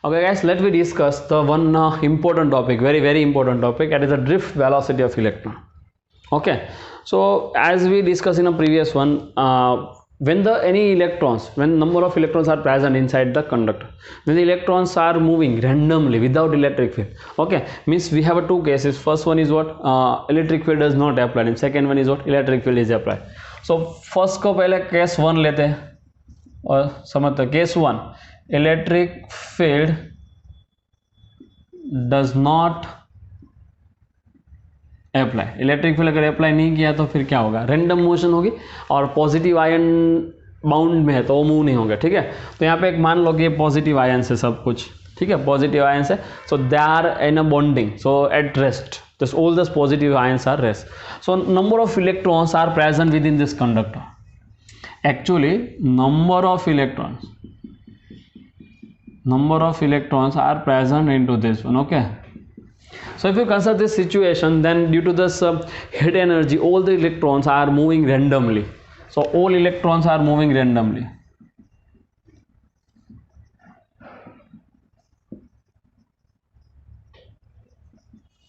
Okay guys, let me discuss the one important topic, very important topic, that is the drift velocity of electron. Okay, so as we discussed in a previous one, when number of electrons are present inside the conductor, when the electrons are moving randomly without electric field, okay, means we have two cases. First one is what, electric field does not apply, and second one is what, electric field is applied. So first को पहले case 1 लेते हैं और समझते हैं. Case 1, electric field does not apply. Electric field अगर apply नहीं किया तो फिर क्या होगा, रैंडम मोशन होगी और पॉजिटिव आयन बाउंड में है तो वो मूव नहीं होंगे. ठीक है, तो यहाँ पे एक मान लो कि पॉजिटिव आयन से सब कुछ, ठीक है, पॉजिटिव आयन से, so they are in a bonding, so at rest, this all this positive ions are rest. So number of electrons are present within this conductor. Actually, number of electrons are present into this one. Okay, so if you consider this situation, then due to this heat energy, all the electrons are moving randomly. So all electrons are moving randomly.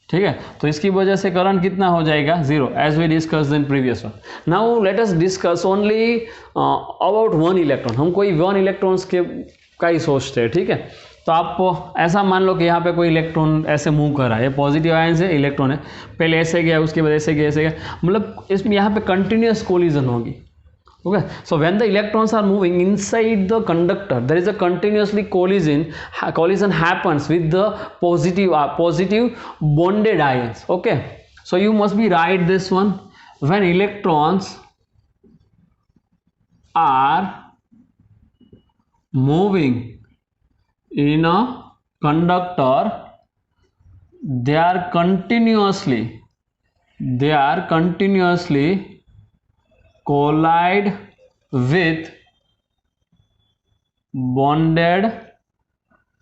ठीक है, तो इसकी वजह से current कितना हो जाएगा, 0, as we discuss in previous one. Now let us discuss only about 1 electron. हम कोई 1 इलेक्ट्रॉन्स के का ही सोचते हैं. ठीक है, तो आप ऐसा मान लो कि यहाँ पे कोई इलेक्ट्रॉन ऐसे मूव कर रहा है, ये पॉजिटिव आयन से इलेक्ट्रॉन है, पहले ऐसे गया, उसके बाद ऐसे गया, मतलब इसमें यहाँ पे कंटिन्यूस कोलिजन होगी. Okay, so when the electrons are moving inside the conductor, there is a continuously collision happens with the positive bonded ions. Okay, so you must be write this one. When electrons are moving in a conductor, they are continuously collide with bonded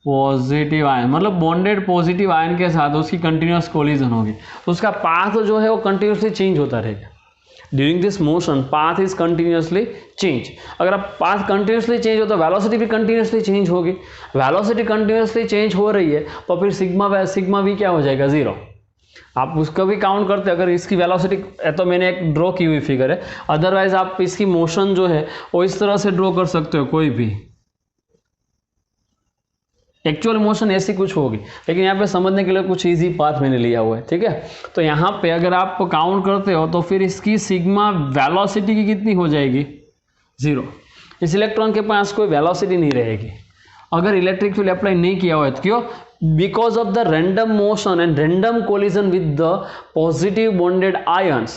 positive ion, मतलब bonded positive ion के साथ उसकी continuous collision होगी. तो उसका path जो है वो कंटिन्यूसली चेंज होता रहेगा. During this motion path is continuously change. अगर आप पाथ कंटिन्यूसली चेंज हो तो वेलोसिटी भी कंटिन्यूसली चेंज होगी. वेलोसिटी कंटिन्यूसली चेंज हो रही है तो फिर सिग्मा वी क्या हो जाएगा, 0. आप उसका भी काउंट करते, अगर इसकी वेलोसिटी, तो मैंने एक ड्रॉ की हुई फिगर है, अदरवाइज आप इसकी मोशन जो है वो इस तरह से ड्रॉ कर सकते हो, कोई भी एक्चुअल मोशन ऐसी कुछ होगी, लेकिन यहाँ पे समझने के लिए कुछ इजी पाथ मैंने लिया हुआ है. ठीक है, तो यहाँ पे अगर आप काउंट करते हो तो फिर इसकी सिग्मा वेलोसिटी की कितनी हो जाएगी, 0. इस इलेक्ट्रॉन के पास कोई वेलोसिटी नहीं रहेगी अगर इलेक्ट्रिक फील्ड अप्लाई नहीं किया हुआ है. तो क्यों, because of the random motion and random collision with the positive bonded ions,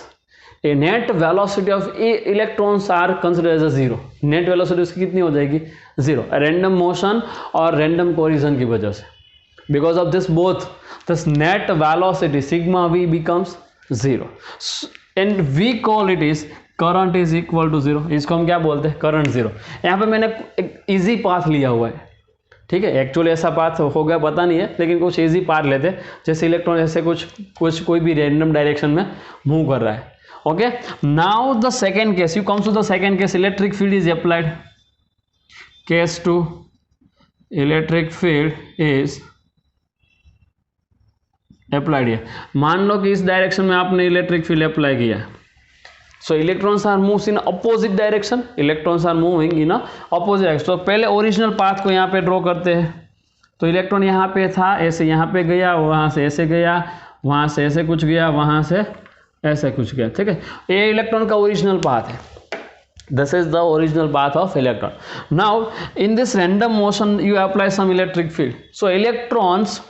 a net velocity of electrons are considered as a 0. net velocity उसकी कितनी हो जाएगी, 0. random motion और random collision की वजह से, because of this both, this net velocity sigma v becomes 0, and we call it is current is equal to 0. इसको हम क्या बोलते हैं, करंट 0. यहाँ पे मैंने एक इजी पाथ लिया हुआ है. ठीक है, एक्चुअली ऐसा पाथ होगा पता नहीं है, लेकिन कुछ इजी पाथ लेते हैं, जैसे इलेक्ट्रॉन ऐसे कुछ कोई भी रैंडम डायरेक्शन में मूव कर रहा है. Okay, now the second case, you comes to the second case, electric field is applied. Case 2, electric field is applied. है, मान लो कि इस डायरेक्शन में आपने इलेक्ट्रिक फील्ड अप्लाई किया. So electrons are moves in opposite direction. Electrons are moving in a opposite direction. तो पहले ओरिजिनल पाथ को यहाँ पे ड्रॉ करते हैं. तो इलेक्ट्रॉन यहाँ पे था, ऐसे यहाँ पे गया, वहाँ से ऐसे गया, वहाँ से ऐसे कुछ गया, वहाँ से ऐसे कुछ गया. ठीक है, ये इलेक्ट्रॉन का ओरिजिनल पाथ है. This is the original path of electron. Now in this random motion you apply some electric field. So electrons,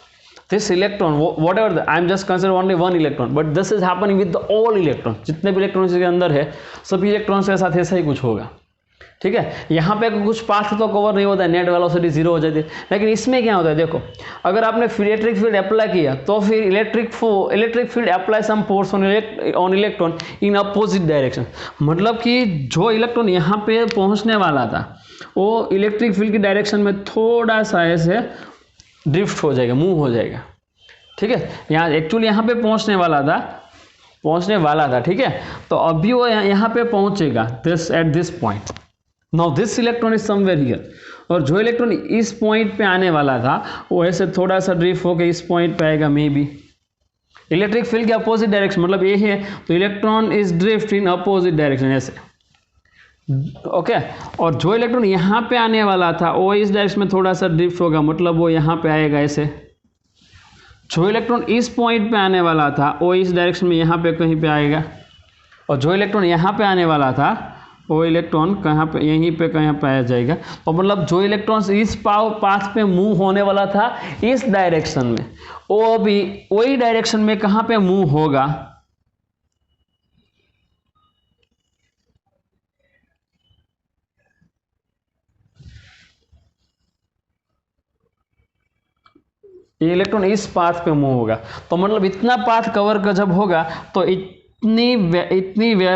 this electron, whatever I am just consider only one electron, but this is happening with the all electrons. जितने भी electron इसके अंदर है, सभी electrons के साथ ऐसा ही कुछ होगा. ठीक है, यहाँ पे कुछ पाथ तो कवर नहीं होता है, नेट वेलोसिटी 0 हो जाती है. लेकिन इसमें क्या होता है, देखो, अगर आपने इलेक्ट्रिक फील्ड अप्लाई किया तो फिर electric field apply some force on electron in opposite direction. मतलब कि जो इलेक्ट्रॉन यहाँ पे पहुँचने वाला था वो इलेक्ट्रिक फील्ड की डायरेक्शन में थोड़ा सा ऐसे ड्रिफ्ट हो जाएगा, मूव हो जाएगा. ठीक है, यहाँ एक्चुअली यहाँ पे पहुँचने वाला था. ठीक है, तो अभी वो यहाँ पे पहुँचेगा this at this point. Now this electron is somewhere here, और जो इलेक्ट्रॉन इस पॉइंट पे आने वाला था वो ऐसे थोड़ा सा ड्रिफ्ट होकर इस पॉइंट पे आएगा मे बी। इलेक्ट्रिक फील्ड के अपोजिट डायरेक्शन मतलब ये है, तो electron is drift in opposite direction ऐसे, ओके। और जो इलेक्ट्रॉन यहाँ पे आने वाला था वो इस डायरेक्शन में थोड़ा सा ड्रिफ्ट होगा, मतलब वो यहाँ पे आएगा ऐसे। जो इलेक्ट्रॉन इस पॉइंट पे आने वाला था वो इस डायरेक्शन में यहाँ पे कहीं पे आएगा, और जो इलेक्ट्रॉन यहाँ पे आने वाला था वो इलेक्ट्रॉन कहाँ पे, यहीं पे कहीं पे आ जाएगा। तो मतलब जो इलेक्ट्रॉन इस पाथ पे मूव होने वाला था इस डायरेक्शन में, वो भी वही डायरेक्शन में कहाँ पे मूव होगा, ये इलेक्ट्रॉन इस पाथ पे मूव होगा। तो मतलब इतना पाथ कवर का जब होगा तो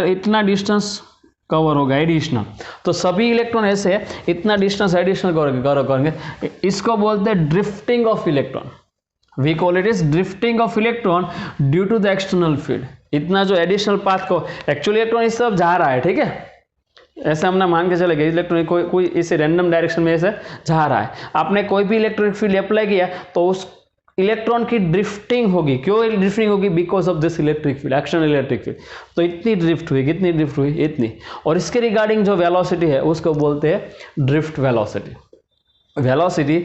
इतना डिस्टेंस कवर होगा एडिशनल। तो सभी इलेक्ट्रॉन ऐसे इतना डिस्टेंस एडिशनल कवर करेंगे, इसको बोलते हैं drifting of electron. We call it is drifting of electron due to the external field. इतना जो एडिशनल पाथ को, एक्चुअली इलेक्ट्रॉन इस तरफ जा रहा है, ठीक है, ऐसे हमने मान के चले गए इलेक्ट्रॉन कोई इसे रैंडम डायरेक्शन में ऐसे जा रहा है। आपने कोई भी इलेक्ट्रिक फील्ड अप्लाई किया तो उस इलेक्ट्रॉन की ड्रिफ्टिंग होगी। क्यों ड्रिफ्टिंग होगी? Because of this electric field, external electric field. तो इतनी ड्रिफ्ट हुई, कितनी ड्रिफ्ट हुई? इतनी। और इसके रिगार्डिंग जो वेलोसिटी है उसको बोलते हैं drift velocity. Velocity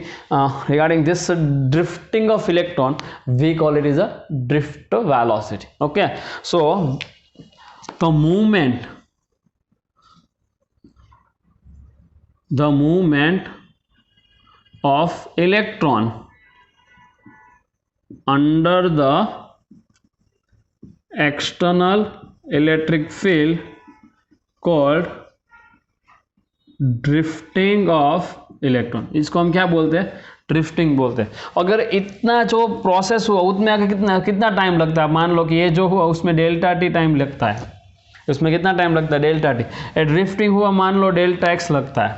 regarding this drifting of electron we call it is a drift velocity. Okay, so the movement of electron under the external electric field called drifting of electron. इसको हम क्या बोलते हैं? Drifting बोलते हैं। अगर इतना जो प्रोसेस हुआ उसमें आगे कितना टाइम लगता है? मान लो कि ये जो हुआ उसमें डेल्टा टी टाइम लगता है, उसमें कितना टाइम लगता है? Delta T. ड्रिफ्टिंग हुआ मान लो डेल्टा एक्स लगता है,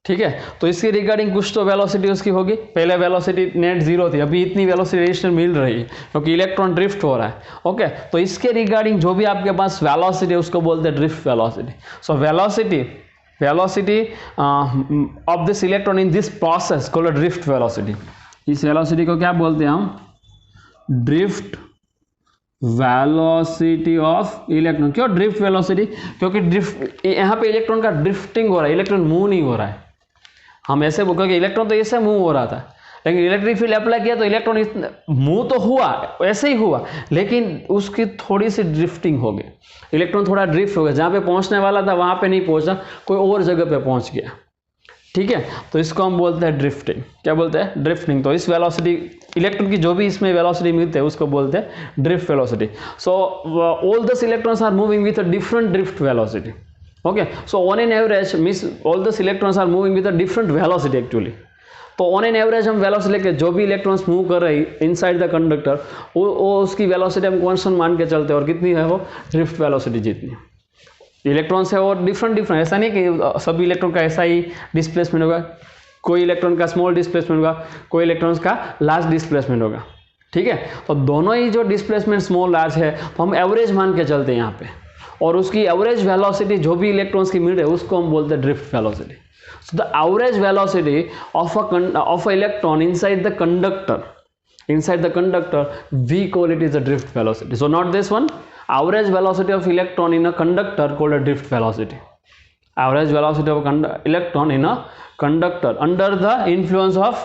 ठीक है। तो इसके रिगार्डिंग कुछ तो वेलोसिटी उसकी होगी। पहले वेलोसिटी नेट जीरो थी, अभी इतनी वेलोसिटी रेडिएशन मिल रही है क्योंकि इलेक्ट्रॉन ड्रिफ्ट हो रहा है। ओके, तो इसके रिगार्डिंग जो भी आपके पास वेलोसिटी है उसको बोलते हैं drift velocity. So velocity of this electron in this process called a drift velocity। इस velocity को क्या बोलते हैं हम? drift velocity of electron। क्यों drift velocity? क्योंकि ड्रिफ्ट, यहाँ पे इलेक्ट्रॉन का ड्रिफ्टिंग हो रहा है, इलेक्ट्रॉन मूव नहीं हो रहा है। हम ऐसे बोल, क्योंकि इलेक्ट्रॉन तो ऐसे मूव हो रहा था, लेकिन इलेक्ट्रिक फील्ड अप्लाई किया तो इलेक्ट्रॉन मूव तो हुआ, ऐसे ही हुआ, लेकिन उसकी थोड़ी सी ड्रिफ्टिंग हो गई। इलेक्ट्रॉन थोड़ा ड्रिफ्ट हो गया, जहाँ पे पहुँचने वाला था वहाँ पे नहीं पहुँचा, कोई और जगह पे पहुँच गया, ठीक है। तो इसको हम बोलते हैं ड्रिफ्टिंग। क्या बोलते हैं? ड्रिफ्टिंग। तो इस वेलोसिटी, इलेक्ट्रॉन की जो भी इसमें वेलोसिटी मिलती है उसको बोलते हैं drift velocity. So all these electrons are moving with a different drift velocity. Okay, so on an average means all these electrons are moving with a different velocity actually. तो ऑन एन एवरेज हम velocity लेके जो भी electrons move कर रहे हैं inside the conductor, वो उसकी वेलोसिटी हम कांस्टेंट मान के चलते हैं। और कितनी है वो? ड्रिफ्ट वेलोसिटी जितनी। इलेक्ट्रॉन्स है और डिफरेंट, ऐसा नहीं कि सभी इलेक्ट्रॉन का ऐसा ही डिस्प्लेसमेंट होगा। कोई इलेक्ट्रॉन का स्मॉल डिस्प्लेसमेंट होगा, कोई इलेक्ट्रॉन्स का लार्ज डिस्प्लेसमेंट होगा, ठीक है। तो दोनों ही जो डिस्प्लेसमेंट स्मॉल लार्ज है तो हम एवरेज मान के चलते हैं यहाँ पे, और उसकी एवरेज वेलोसिटी जो भी इलेक्ट्रॉन्स की मिल रही है उसको हम बोलते हैं drift velocity. So the average velocity of a electron inside the conductor, we call it is a drift velocity. So not this one. Average velocity of electron in a conductor called a drift velocity. Average velocity of electron in a conductor under the influence of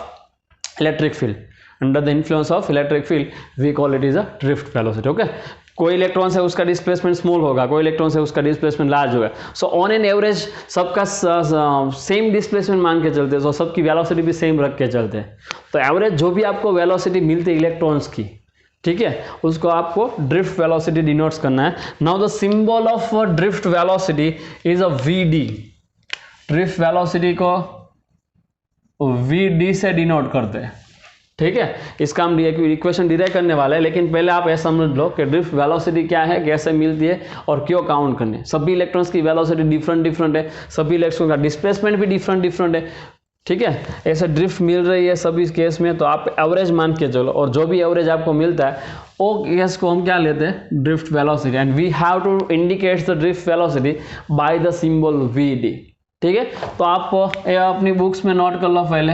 electric field. Under the influence of electric field, we call it is a drift velocity. Okay. कोई electron से उसका displacement small होगा, कोई electron से उसका displacement large होगा। सो on an average सबका same displacement मान के चलते हैं, सो सबकी वेलोसिटी भी सेम रख के चलते हैं। तो एवरेज जो भी आपको वेलोसिटी मिलती है इलेक्ट्रॉन्स की, ठीक है, उसको आपको ड्रिफ्ट वेलोसिटी डिनोट्स करना है। Now the symbol of drift velocity is a VD. Drift velocity को वीडी से डिनोट करते हैं, ठीक है। इसका हम इक्वेशन डिराइव करने वाले हैं, लेकिन पहले आप ऐसा समझ लो कि ड्रिफ्ट वेलोसिटी क्या है, कैसे मिलती है और क्यों काउंट करनी है। सभी इलेक्ट्रॉन्स की वेलोसिटी डिफरेंट है, सभी इलेक्ट्रॉन का डिस्प्लेसमेंट भी डिफरेंट है, ठीक है। ऐसे ड्रिफ्ट मिल रही है सभी केस में, तो आप एवरेज मान के चलो, और जो भी एवरेज आपको मिलता है वो केस को हम क्या लेते हैं? Drift velocity. And we have to indicate the drift velocity by the symbol V D, ठीक है, तो आप ये अपनी बुक्स में नोट कर लो पहले।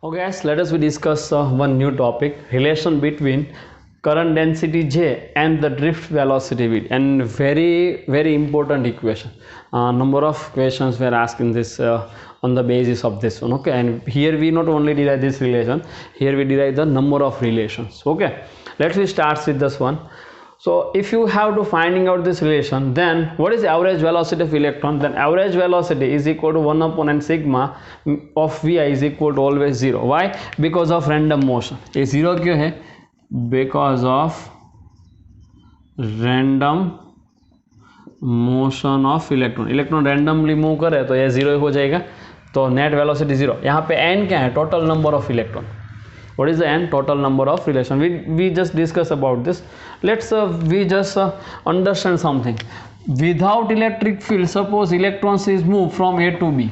Okay guys, let us discuss one new topic, relation between current density J and the drift velocity V, and very important equation. Number of questions were asked in this on the basis of this one. Okay, and here we not only derive this relation, here we derive the number of relations. Okay, let's start with this one. So if you have to finding out this relation, then what is the average velocity of electron? Then average velocity is equal to 1 upon n sigma of vi is equal to always 0. Why? Because of random motion. ये 0 क्यों है? Because of random motion of electron. Electron randomly move करे तो ये 0 हो जाएगा, तो net velocity 0. यहाँ पे n क्या है? Total number of electron. What is the n? Total number of relation. We just discuss about this. Let's we just understand something. Without electric field, suppose electrons is moved from A to B.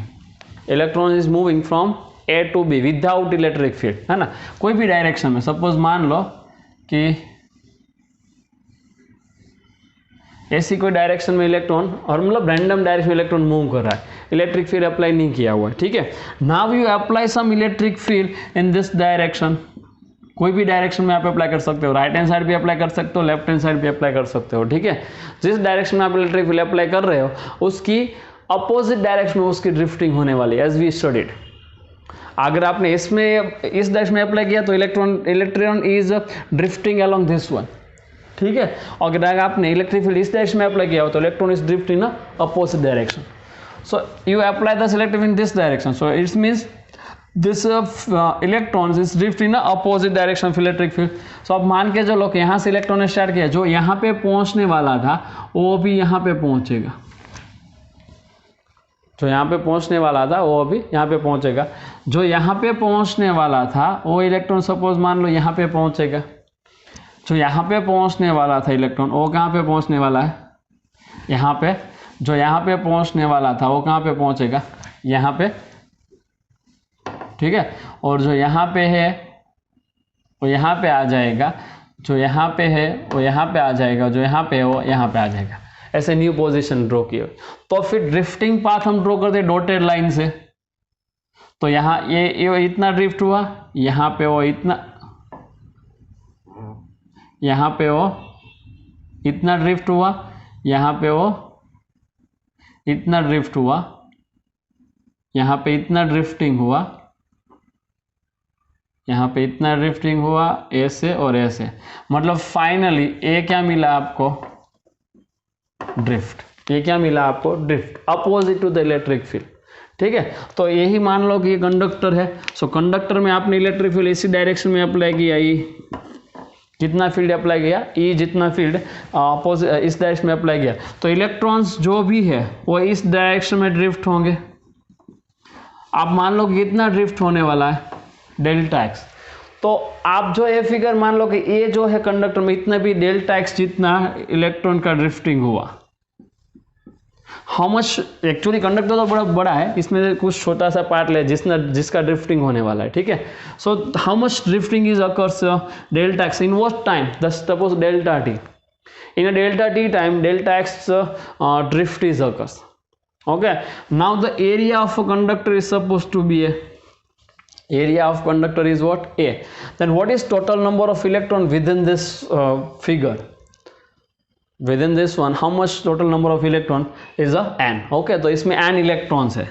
Electron is moving from A to B without electric field, है ना, कोई भी direction में. Suppose मान लो कि ऐसी कोई डायरेक्शन में इलेक्ट्रॉन, और मतलब रैंडम डायरेक्शन में इलेक्ट्रॉन मूव कर रहा है, इलेक्ट्रिक फील्ड अप्लाई नहीं किया हुआ है, ठीक है. Now you apply some electric field in this direction. कोई भी डायरेक्शन में आप अप्लाई कर सकते हो, राइट हैंड साइड भी अप्लाई कर सकते हो, लेफ्ट हैंड साइड भी अप्लाई कर सकते हो, ठीक है. जिस डायरेक्शन में आप इलेक्ट्रिक फील्ड अप्लाई कर रहे हो उसकी अपोजिट डायरेक्शन में उसकी ड्रिफ्टिंग होने वाली है, एज वी स्टडीड. अगर आपने इसमें इस डायरेक्शन में अप्लाई किया तो electron is drifting along this one, ठीक है. और अगर आपने इलेक्ट्रिक फील्ड इस डायरेक्शन में अप्लाई किया हो तो electron is drift in opposite direction. So you apply the selective in this direction, so it means this electrons is drift in opposite direction of electric field. So अब मान के चलो कि यहाँ से इलेक्ट्रॉन ने स्टार्ट किया, जो यहाँ पे पहुँचने वाला था वो भी यहाँ पे पहुँचेगा, जो यहाँ पे पहुँचने वाला था वो भी यहाँ पे पहुँचेगा. जो यहाँ पे पहुँचने वाला था वो इलेक्ट्रॉन सपोज मान लो यहाँ पे पहुँचेगा. जो यहाँ पे पहुँचने वाला था इलेक्ट्रॉन वो कहाँ पे पहुँचने वाला है? यहाँ पे. जो यहाँ पे पहुँचने वाला था वो कहाँ पे पहुँचेगा? यहाँ पे, ठीक है. और जो यहाँ पे है वो यहाँ पे आ जाएगा, जो यहाँ पे है वो यहाँ पे आ जाएगा, जो यहाँ पे है वो यहाँ पे आ जाएगा. ऐसे न्यू पोजीशन ड्रॉ किए. तो फिर ड्रिफ्टिंग पाथ हम ड्रॉ करते डॉटेड लाइन से. तो यहाँ ये इतना ड्रिफ्ट हुआ, यहाँ पे वो इतना, यहाँ पे वो इतना ड्रिफ्ट हुआ, यहाँ पे वो इतना ड्रिफ्ट हुआ, यहाँ पे इतना ड्रिफ्टिंग हुआ, यहाँ पे इतना ड्रिफ्टिंग हुआ, ऐसे और ऐसे. मतलब फाइनली ये क्या मिला आपको? ड्रिफ्ट. ये क्या मिला आपको? Drift opposite to the electric field, ठीक है. तो यही मान लो कि ये कंडक्टर है. सो कंडक्टर में आपने इलेक्ट्रिक फील्ड इसी डायरेक्शन में अप्लाई किया, जितना फील्ड अप्लाई किया, ई जितना फील्ड अपोजिट इस डायरेक्शन में अप्लाई किया, तो इलेक्ट्रॉन्स जो भी है वो इस डायरेक्शन में ड्रिफ्ट होंगे. आप मान लो कि कितना ड्रिफ्ट होने वाला है? Delta x. तो आप जो ये फिगर मान लो कि ये जो है कंडक्टर में इतना भी डेल्टा एक्स जितना इलेक्ट्रॉन का ड्रिफ्टिंग हुआ. How much? एक्चुअली कंडक्टर तो बड़ा बड़ा है, इसमें कुछ छोटा सा पार्ट ले जिसका ड्रिफ्टिंग होने वाला है, ठीक है. So how much drifting is occurs delta X in what time? Suppose delta T. In a delta T time delta X drift is occurs. Okay. Now the area of a conductor is suppose to be A. area of conductor is what? A. Then what is total number of electron within this figure? Within this one, how much total number of electron is a n? Okay, तो इसमें n electrons है.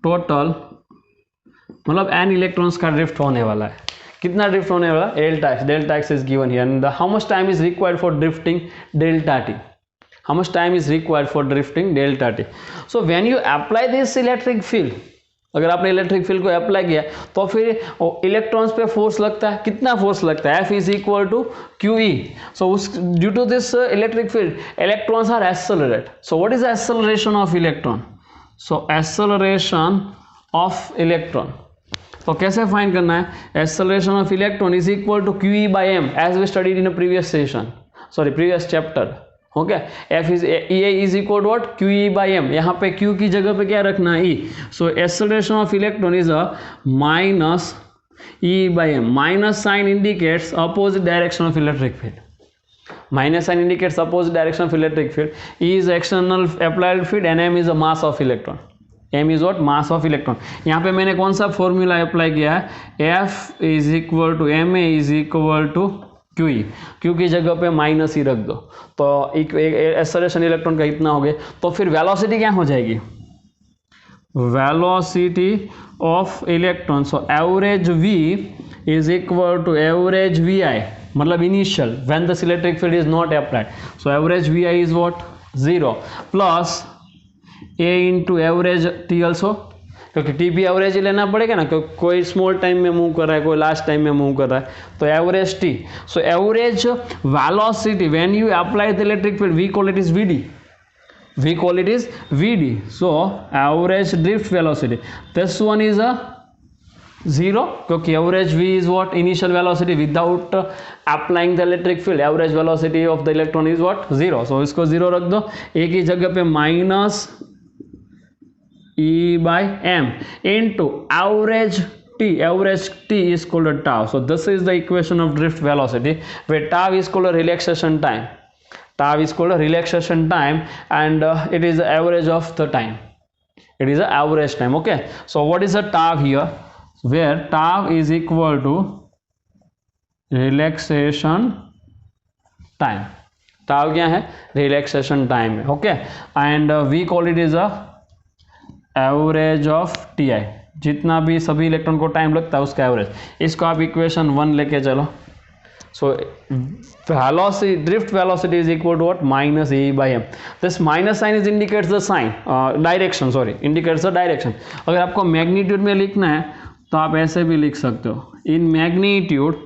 Total मतलब n electrons का drift होने वाला है. कितना drift होने वाला? Delta x. Delta x is given here. And how much time is required for drifting? Delta t. How much time is required for drifting? Delta t. So when you apply this electric field, अगर आपने electric field को apply किया तो फिर electrons पे force लगता है. कितना फोर्स लगता है? F is equal to Q E. So उस due to this electric field electrons are accelerate. So what is acceleration of electron? So acceleration of electron तो कैसे फाइंड करना है? Acceleration of electron is equal to Q E by M, as we studied in previous session, sorry previous chapter. Okay. F is A is equal to what? Q E by M. यहाँ पे Q की जगह पे क्या रखना है? E. So acceleration of electron is a minus E by M. Minus sign indicates opposite direction of electric field. Minus sign indicates opposite direction of electric field, E is external applied field and M is a mass of electron, M is what, mass of electron. यहाँ पे मैंने कौन सा formula apply किया है, F is equal to M A is equal to Q E, Q की जगह पे माइनस ही रख दो, तो एक्सेलरेशन इलेक्ट्रॉन का इतना हो गया, तो फिर वेलोसिटी क्या हो जाएगी, velocity of electron, so average V is equal to average V I, मतलब initial when this electric field is not applied, so average V I is what 0 plus A into average T also, क्योंकि T भी average ही लेना पड़ेगा ना, क्योंकि कोई small time में मूव कर रहा है, कोई लास्ट टाइम में मूव कर रहा है, तो average T, so average velocity when you apply the electric field we call it is VD, we call it is Vd, so average drift velocity, this one is a 0 क्योंकि average V is what, initial velocity without applying the electric field, average velocity of the electron is what 0, so इसको 0 रख दो, एक ही जगह पे minus E by m into average t, average t is called a tau, so this is the equation of drift velocity where tau is called a relaxation time, tau is called a relaxation time, and it is the average of the time, it is the average time. Okay, so what is the tau here, where tau is equal to relaxation time, tau क्या है, relaxation time है. Okay, and we call it is a average of ti, जितना भी सभी electron को time लगता है उसका एवरेज, इसको आप इक्वेशन 1 लेके चलो, so velocity, drift velocity is equal to what, minus E by m, this minus sign is indicates the sign, direction, sorry, indicates the direction. अगर आपको मैग्नीट्यूड में लिखना है तो आप ऐसे भी लिख सकते हो, in magnitude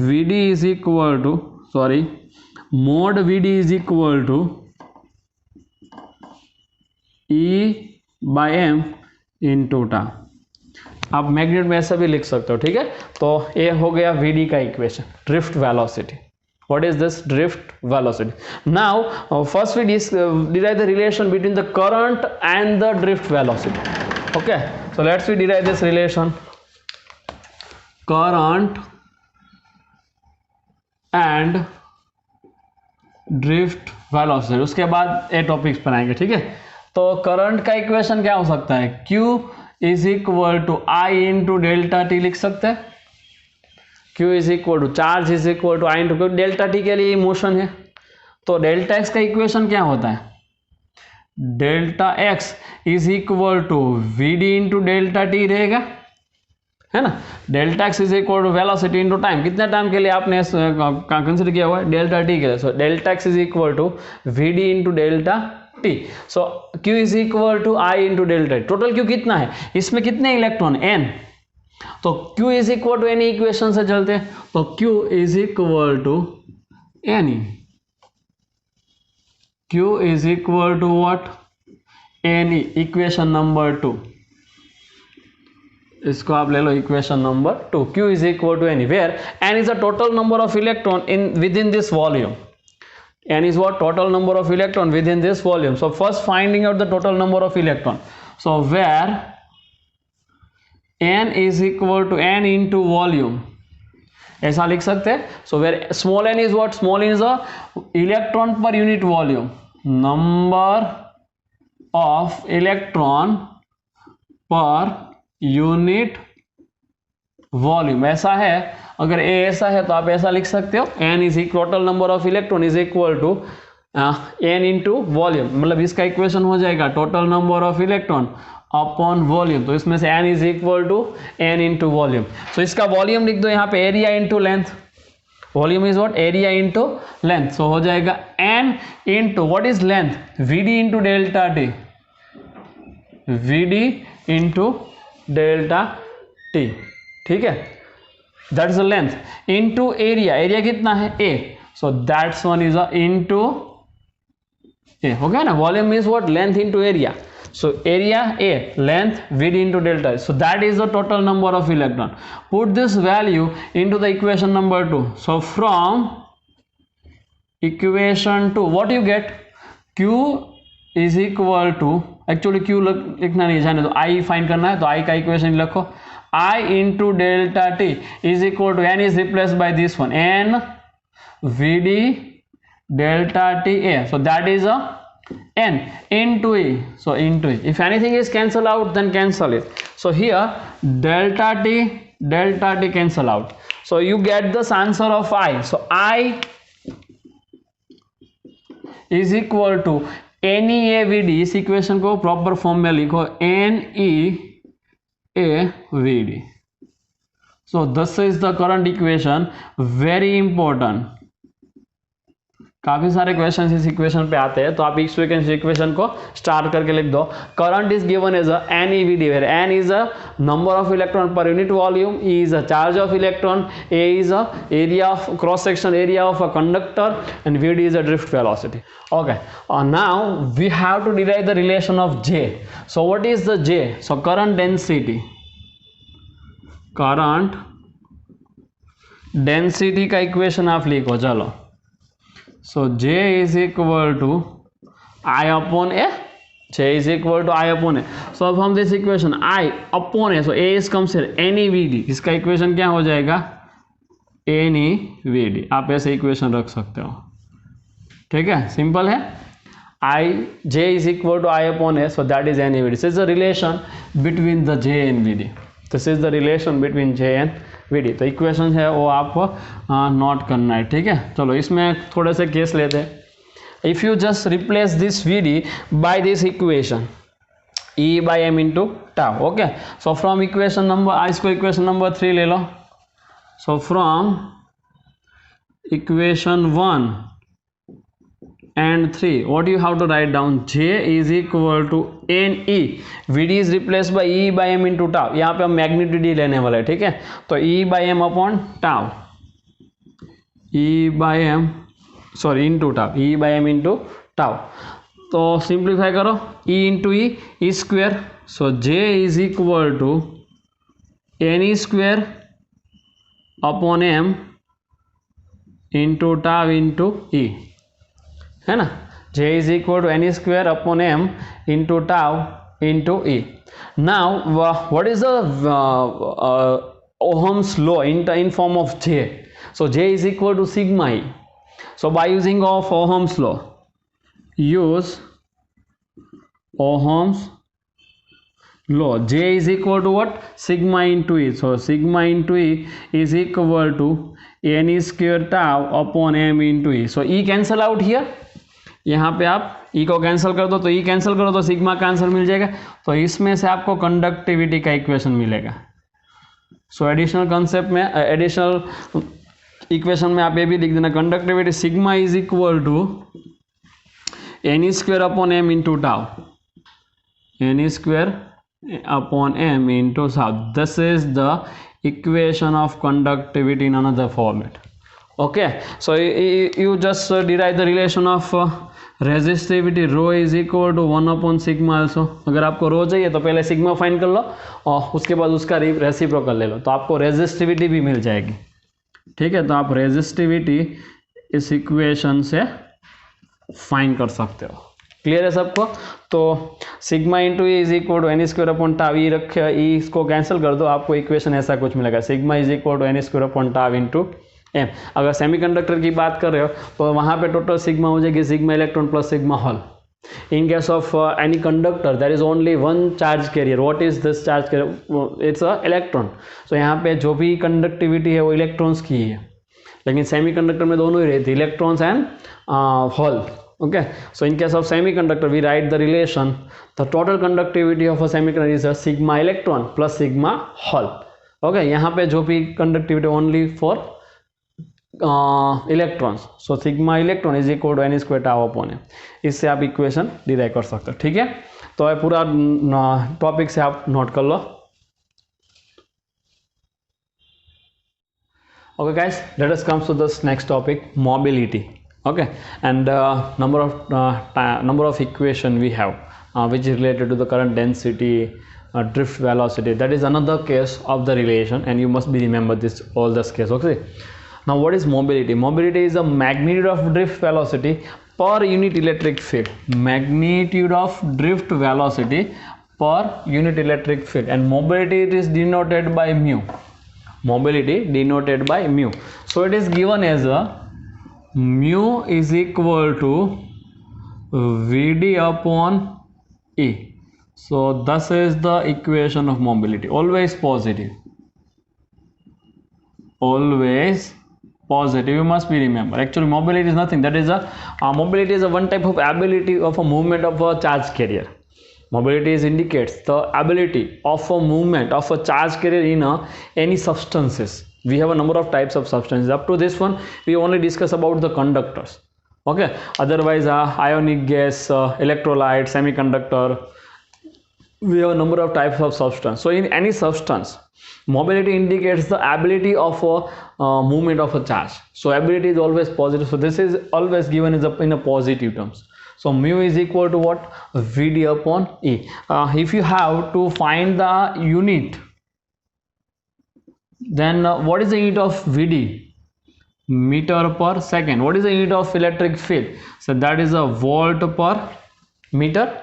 Vd is equal to, sorry, mod Vd is equal to E by m into tau, आप मैग्नीट्यूड में ऐसा भी लिख सकते हो, ठीक है। तो ये हो गया Vd का equation, drift velocity. What is this drift velocity? Now first we derive the relation between the current and the drift velocity. Okay, so let's we derive this relation, current and drift velocity. उसके बाद ये topics बनाएंगे, ठीक है। तो current का equation क्या हो सकता है, Q is equal to I into delta T लिख सकते हैं, Q is equal to charge is equal to I into, क्योंकि डेल्टा टी के लिए मोशन है, तो डेल्टा एक्स का इक्वेशन क्या होता है, delta X is equal to Vd into delta T रहेगा, है ना। Delta X is equal to velocity into time, कितने टाइम के लिए आपने कंसिडर किया हुआ है, डेल्टा टी के लिए, so delta X is equal to Vd into delta T, so Q is equal to I into delta T. Total Q कितना है, इसमें कितने इलेक्ट्रॉन, n, तो Q is equal to N E equation से चलते हैं, तो Q is equal to N E, Q is equal to what, N E, equation number 2, इसको आप ले लो equation number 2, Q is equal to N E, where n is the total number of electron in with in this volume, n is what, total number of electron within this volume. So first finding out the total number of electron, so where n is equal to n into volume, ऐसा लिख सकते हैं, so where small n is what, small n is a electron per unit volume, number of electron per unit volume, ऐसा है। अगर ए ऐसा है तो आप ऐसा लिख सकते हो, n is total number of electron is equal to n into volume, मतलब इसका इक्वेशन हो जाएगा total number of electron upon volume, तो इसमें से n is equal to n into volume, so इसका वॉल्यूम लिख दो यहाँ पे, area into length, volume is what, area into length, so हो जाएगा n into what is length, Vd into delta T, Vd into delta T, ठीक है, that is the length into area, area कितना है a, so that's one is a into a, हो गया ना। Volume is what, length into area, so area a, length Vd into delta, so that is the total number of electron. Put this value into the equation number 2, so from equation 2 what you get, Q is equal to, actually Q लिखना नहीं जाने तो I find करना है, तो I का equation लिखो, I into delta t is equal to n is replaced by this one, n Vd delta Ta, so that is a n into E, so into E. If anything is cancel out, then cancel it. So here delta T cancel out, so you get this answer of I. So I is equal to NeAVD. इस equation को proper form में लिखो, NeAVD. So this is the current equation, very important. काफी सारे question इस equation पे आते हैं, तो आप इस इक्वेशन को स्टार्ट करके लिख दो. Current is given as NeVD, where n is a number of electron per unit volume, E is a charge of electron, A is a area of cross section area of a conductor, and Vd is a drift velocity. Okay, now we have to derive the relation of J. So what is the J? So current density का equation आप लिखो. चलो, so J is equal to I upon A. J is equal to I upon A. So from this equation I upon A, so A is comes here NeVD. इसका equation क्या हो जाएगा? NeVD. आप ऐसे equation रख सकते हो. ठीक है, सिंपल है. J is equal to I upon A, so that is NeVD. This is the relation between the J and VD. This is the relation between J and VD. तो equation है वो आपको नोट करना है. ठीक है, चलो इसमें थोड़े से केस लेते हैं. If you just replace this VD by this equation E by m into tau. Okay, so from equation number, इसको इक्वेशन नंबर 3 ले लो. So from equation 1 and 3, what you have to write down? J is equal to Ne. Vd is replaced by E by m into tau. यहाँ पे हम magnitude ही लेने वाले हैं. ठीक है, तो E by m upon tau, into tau, E by m into tau. तो सिंप्लीफाई करो, E into E square. So J is equal to Ne square upon m into tau into E, है ना. J is equal to N square upon m into tau into E. Now what is the Ohm's law in form of J? So J is equal to sigma E. So by using of Ohm's law, use Ohm's law, J is equal to what? Sigma into E. So sigma into E is equal to N square tau upon m into E. So E cancel out here. यहाँ पे आप E को cancel कर दो, तो E cancel करो तो sigma का आंसर मिल जाएगा. तो इसमें से आपको कंडक्टिविटी का इक्वेशन मिलेगा. सो एडिशनल कंसेप्ट में, एडिशनल इक्वेशन में आप ये भी लिख देना, conductivity sigma is equal to N square upon m into tau, N square upon m into tau. This is the equation of conductivity in another format. Okay, so you just derive the relation of resistivity. Rho is equal to 1 upon sigma also. अगर आपको रो चाहिए तो पहले sigma find कर लो और उसके बाद उसका रेसिप्रोकल ले लो, तो आपको रेजिस्टिविटी भी मिल जाएगी. ठीक है, तो आप रेजिस्टिविटी इस इक्वेशन से फाइंड कर सकते हो. क्लियर है सबको? तो sigma into E is equal to N square upon tau. E रखे, ई इसको कैंसिल कर दो, आपको इक्वेशन ऐसा कुछ मिलेगा. Sigma is equal to N square upon tau into M. अगर सेमीकंडक्टर की बात कर रहे हो तो वहाँ पे टोटल सिग्मा हो जाएगी sigma electron plus sigma hole. In case of any conductor there is only one charge carrier. What is this charge carrier? It's a electron. So यहाँ पे जो भी कंडक्टिविटी है वो इलेक्ट्रॉन्स की है, लेकिन सेमीकंडक्टर में दोनों ही रहती है, electrons and hole. Okay, so in case of semiconductor we write the relation, the total conductivity of a semiconductor is a sigma electron plus sigma hole. Okay, यहाँ पे जो भी conductivity only for electrons, so sigma electron is equal to n square tau upon m. इससे आप equation derive कर सकते हो. ठीक है, तो पूरा टॉपिक से आप नोट कर लो. Okay guys, let us come to this next topic, mobility. Okay, and number of equation we have which is related to the current density, drift velocity. That is another case of the relation, and you must be remember this all this case. Okay, now what is mobility? Mobility is the magnitude of drift velocity per unit electric field. Magnitude of drift velocity per unit electric field, and mobility it is denoted by mu. Mobility denoted by mu. So it is given as a mu is equal to Vd upon E. So this is the equation of mobility. Always positive. Always positive. You must be remember. Actually, mobility is nothing. That is mobility is a one type of ability of a movement of a charge carrier. Mobility indicates the ability of a movement of a charge carrier in any substances. We have a number of types of substances. Up to this one, we only discuss about the conductors. Okay, otherwise ionic gas, electrolyte, semiconductor, we have a number of types of substance. So in any substance, mobility indicates the ability of a movement of a charge. So ability is always positive, so this is always given in a positive terms. So mu is equal to what? Vd upon E. If you have to find the unit, then what is the unit of Vd? Meter per second. What is the unit of electric field? So that is a volt per meter.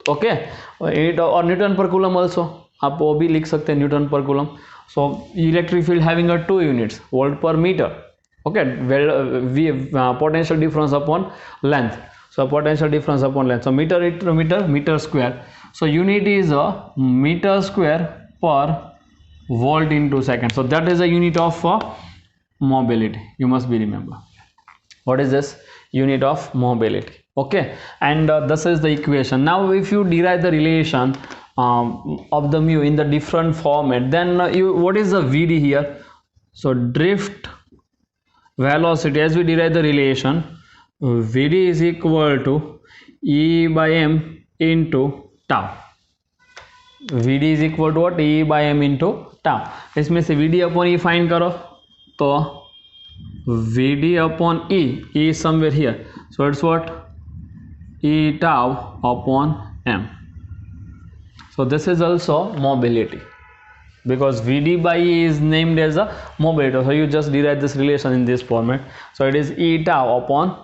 Okay, unit or Newton per coulomb also आप वो भी लिख सकते हैं, Newton पर coulomb. So electric field having a 2 units, volt per meter. Okay, potential difference upon length. So potential difference upon length. So meter square. So unit is a meter square per volt into second. So that is a unit of mobility. You must be remember what is this unit of mobility. Okay, and this is the equation. Now if you derive the relation of the mu in the different format, then what is the Vd here? So drift velocity, as we derive the relation, Vd is equal to E by m into tau. Vd is equal to what? E by m into tau. इसमें से Vd upon E find करो, तो Vd upon E is somewhere here. So it's what? E tau upon m. So this is also mobility, because Vd by E is named as a mobility. So you just derive this relation in this format. So it is E tau upon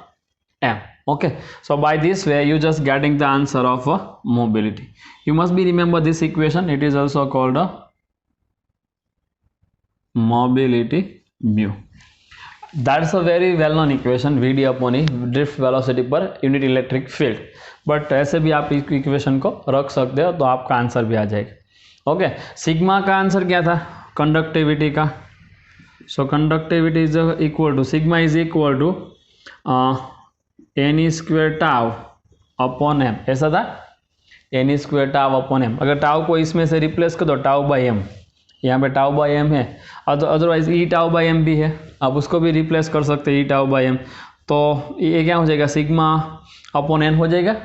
m. Okay, so by this way you just getting the answer of mobility. You must be remember this equation. It is also called a mobility mu. That's a very well known equation, Vd upon E, drift velocity per unit electric field. But ऐसे भी आप इस equation को रख सकते हो तो आपका आंसर भी आ जाएगा. ओके, सिग्मा का आंसर क्या था? कंडक्टिविटी का. So conductivity is equal to, sigma is equal to N square tau upon M. ऐसा था, N square tau upon M. अगर टाव को इसमें से रिप्लेस कर दो, टाव बाई एम, यहाँ पे टाव बाई एम है, otherwise E tau by M भी है, आप उसको भी रिप्लेस कर सकते हैं ई टाव बाई एम. तो ये क्या हो जाएगा? सिग्मा अपॉन एन हो जाएगा.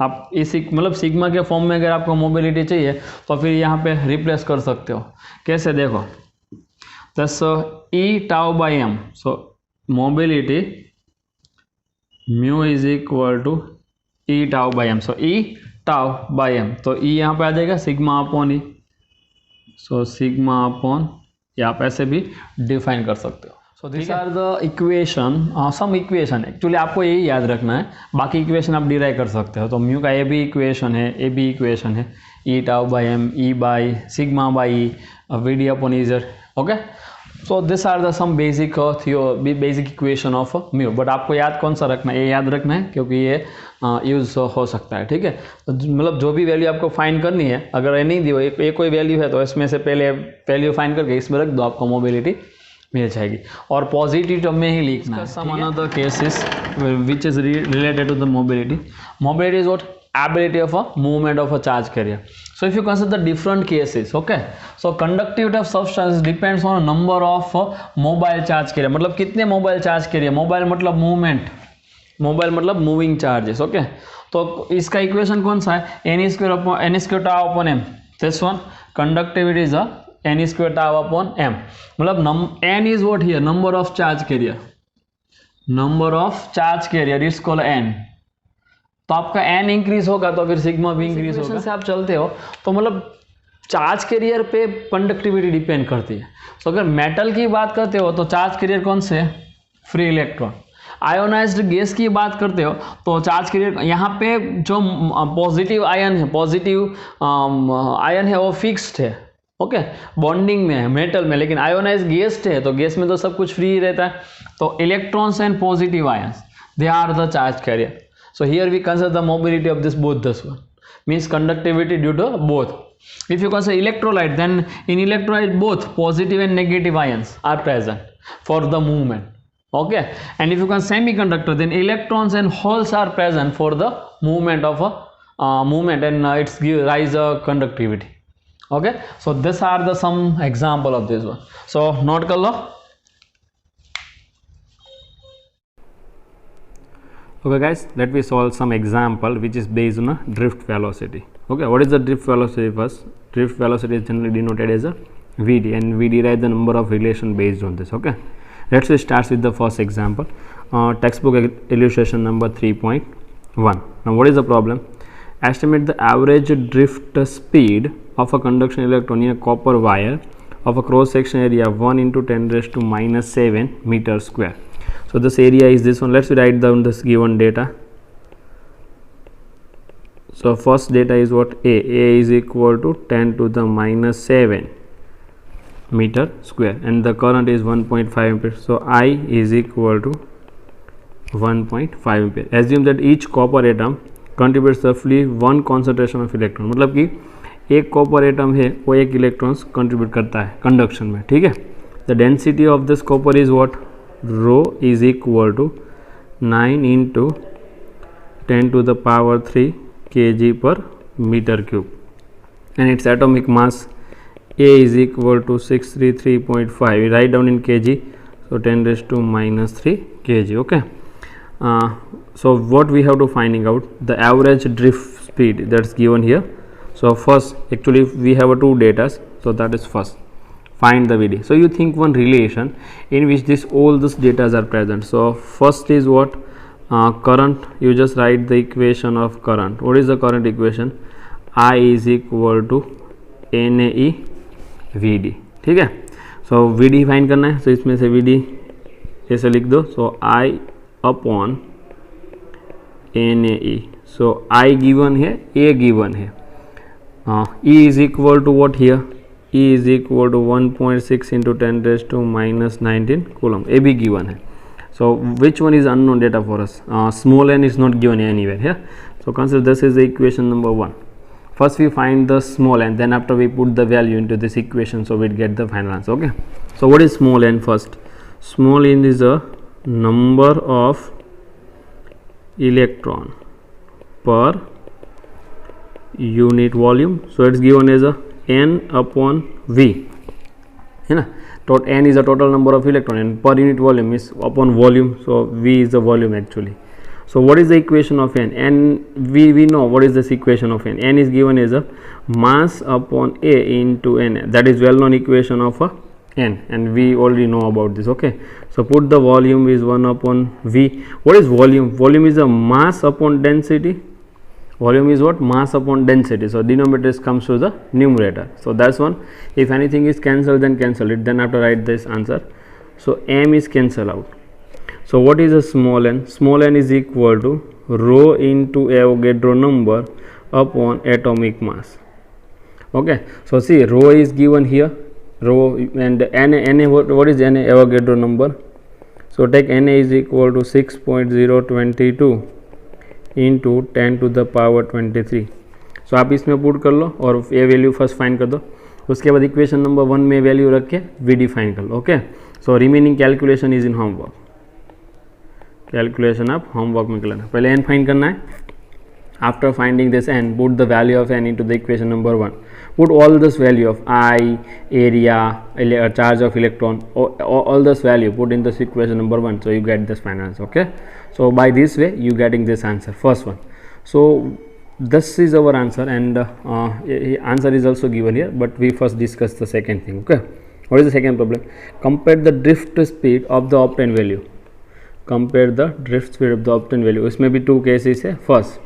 आप इसी मतलब सिग्मा के फॉर्म में अगर आपको मोबिलिटी चाहिए तो फिर यहाँ पे रिप्लेस कर सकते हो. कैसे देखो, thus E tau by M. So mobility mu is equal to E tau by M. So E tau by M, तो ई यहाँ पे आ जाएगा sigma upon E. So sigma upon, या आप ऐसे भी डिफाइन कर सकते हो. So this are the equation, some equation. Actually आपको यही याद रखना है, बाकी इक्वेशन आप डिराइव कर सकते हो. तो म्यू का ए बी इक्वेशन है, ए बी इक्वेशन है, E tau by M, E by sigma by V D upon इजर. Okay, so this are the some basic basic equation of mu. But आपको याद कौन सा रखना है? ये याद रखना है क्योंकि ये यूज हो सकता है. ठीक है, मतलब जो भी वैल्यू आपको फाइंड करनी है, अगर ये नहीं दी हो, एक कोई वैल्यू है तो इसमें से पहले वैल्यू फाइंड करके इसमें रख दो, आपको मोबिलिटी मिल जाएगी. और पॉजिटिव टर्म में ही लिखना है. Some another cases which is related to the mobility. Mobility is what? ability of a movement of a charge carrier. So if you consider the different cases, okay, so conductivity of substance depends on a number of mobile charge carrier. मतलब कितने mobile charge carrier? mobile मतलब movement, mobile मतलब moving charges. okay, तो इसका equation कौन सा है? n square tau upon m. this one conductivity is a n square tau upon m. मतलब n is what here? number of charge carrier. number of charge carrier is called n. तो आपका n increase होगा तो फिर sigma भी increase होगा. से आप चलते हो तो मतलब चार्ज कैरियर पे कंडक्टिविटी डिपेंड करती है. तो अगर मेटल की बात करते हो तो चार्ज कैरियर कौन से? Free electron. आयोनाइज्ड गैस की बात करते हो तो चार्ज कैरियर यहाँ पे जो पॉजिटिव आयन है, वो फिक्स्ड है. ओके, बॉन्डिंग में है मेटल में, लेकिन आयोनाइज गैस है तो गैस में तो सब कुछ फ्री रहता है. तो electrons and positive ions, they are the charge carrier. So here we consider the mobility of this one, means conductivity due to both. If you consider electrolyte, then in electrolyte both positive and negative ions are present for the movement. Okay, and if you consider semiconductor, then electrons and holes are present for the movement of a movement, and it's give rise a conductivity. Okay, so these are the some example of this one. So note कर लो. Okay guys, let me solve some example which is based on a drift velocity. Okay, what is the drift velocity first? Drift velocity is generally denoted as a Vd, and we derive the number of relation based on this. Okay, let's start with the first example. Textbook illustration number 3.1. Now what is the problem? Estimate the average drift speed of a conduction electron in a copper wire of a cross section area 1 into 10 raised to minus 7 meter square. So this area is this one. Let's write down this given data. So first data is what? A is equal to 10 to the minus 7 meter square, and the current is 1.5 ampere. So I is equal to 1.5 ampere. Assume that each copper atom contributes roughly one concentration of electron. मतलब कि एक copper atom है वो एक electrons contribute करता है conduction में. ठीक है, the density of this copper is what? Rho is equal to 9 into 10 to the power 3 kg per meter cube, and its atomic mass A is equal to 633.5. We write down in kg, so 10 raised to minus 3 kg. Okay, so what we have to finding out the average drift speed that's given here. So first actually we have two data, so that is first find the Vd. So you think one relation in which this all this data are present. So first is what? Current. You just write the equation of current. What is the current equation? I is equal to NAE Vd. ठीक है, so Vd find करना है. so इसमें से Vd ऐसे लिख दो. so I upon NAE. so I given है, A given है. E is equal to what here? E is equal to 1.6 into 10 raised to minus 19 coulomb. A B given है. So which one is unknown data for us? Small n is not given anywhere here. So consider this is the equation number 1. First we find the small n, then after we put the value into this equation, so we get the final answer. Okay, so what is small n first? Small n is a number of electron per unit volume. So it's given as a n upon v, है ना. n is the total number of electron and per unit volume is upon volume, so v is the volume actually. So what is the equation of n? We know what is this equation of n. N is given as a mass upon A into n. That is well known equation of a n, and we already know about this. Okay, so put the volume is 1 upon v. What is volume? Volume is a mass upon density. Volume is what? Mass upon density. So denominator comes to the numerator. So that's one. If anything is cancelled, then cancel it. Then after write this answer. So m is cancel out. So what is a small n? Small n is equal to rho into Avogadro number upon atomic mass. Okay. So see, rho is given here. Rho and na what is na? Avogadro number. So take na is equal to 6.022 into 10 to the power 23. सो आप इसमें put कर लो और ए value first find कर दो. उसके बाद equation number 1 में value रख के वी डी फाइंड कर लो. Okay, so remaining calculation is in homework. Calculation आप होमवर्क में कर लेना. पहले एन फाइंड करना है. After finding this N, put the value of N into the equation number 1. Put all this value of I, area, charge of electron, all this value put in this equation number 1. So you get this final answer. Okay, so by this way you getting this answer, first one. So this is our answer, and answer is also given here, but we first discuss the second thing. Okay, what is the second problem? Compare the drift speed of the obtained value. Compare the drift speed of the obtained value. इसमें भी 2 cases है. First,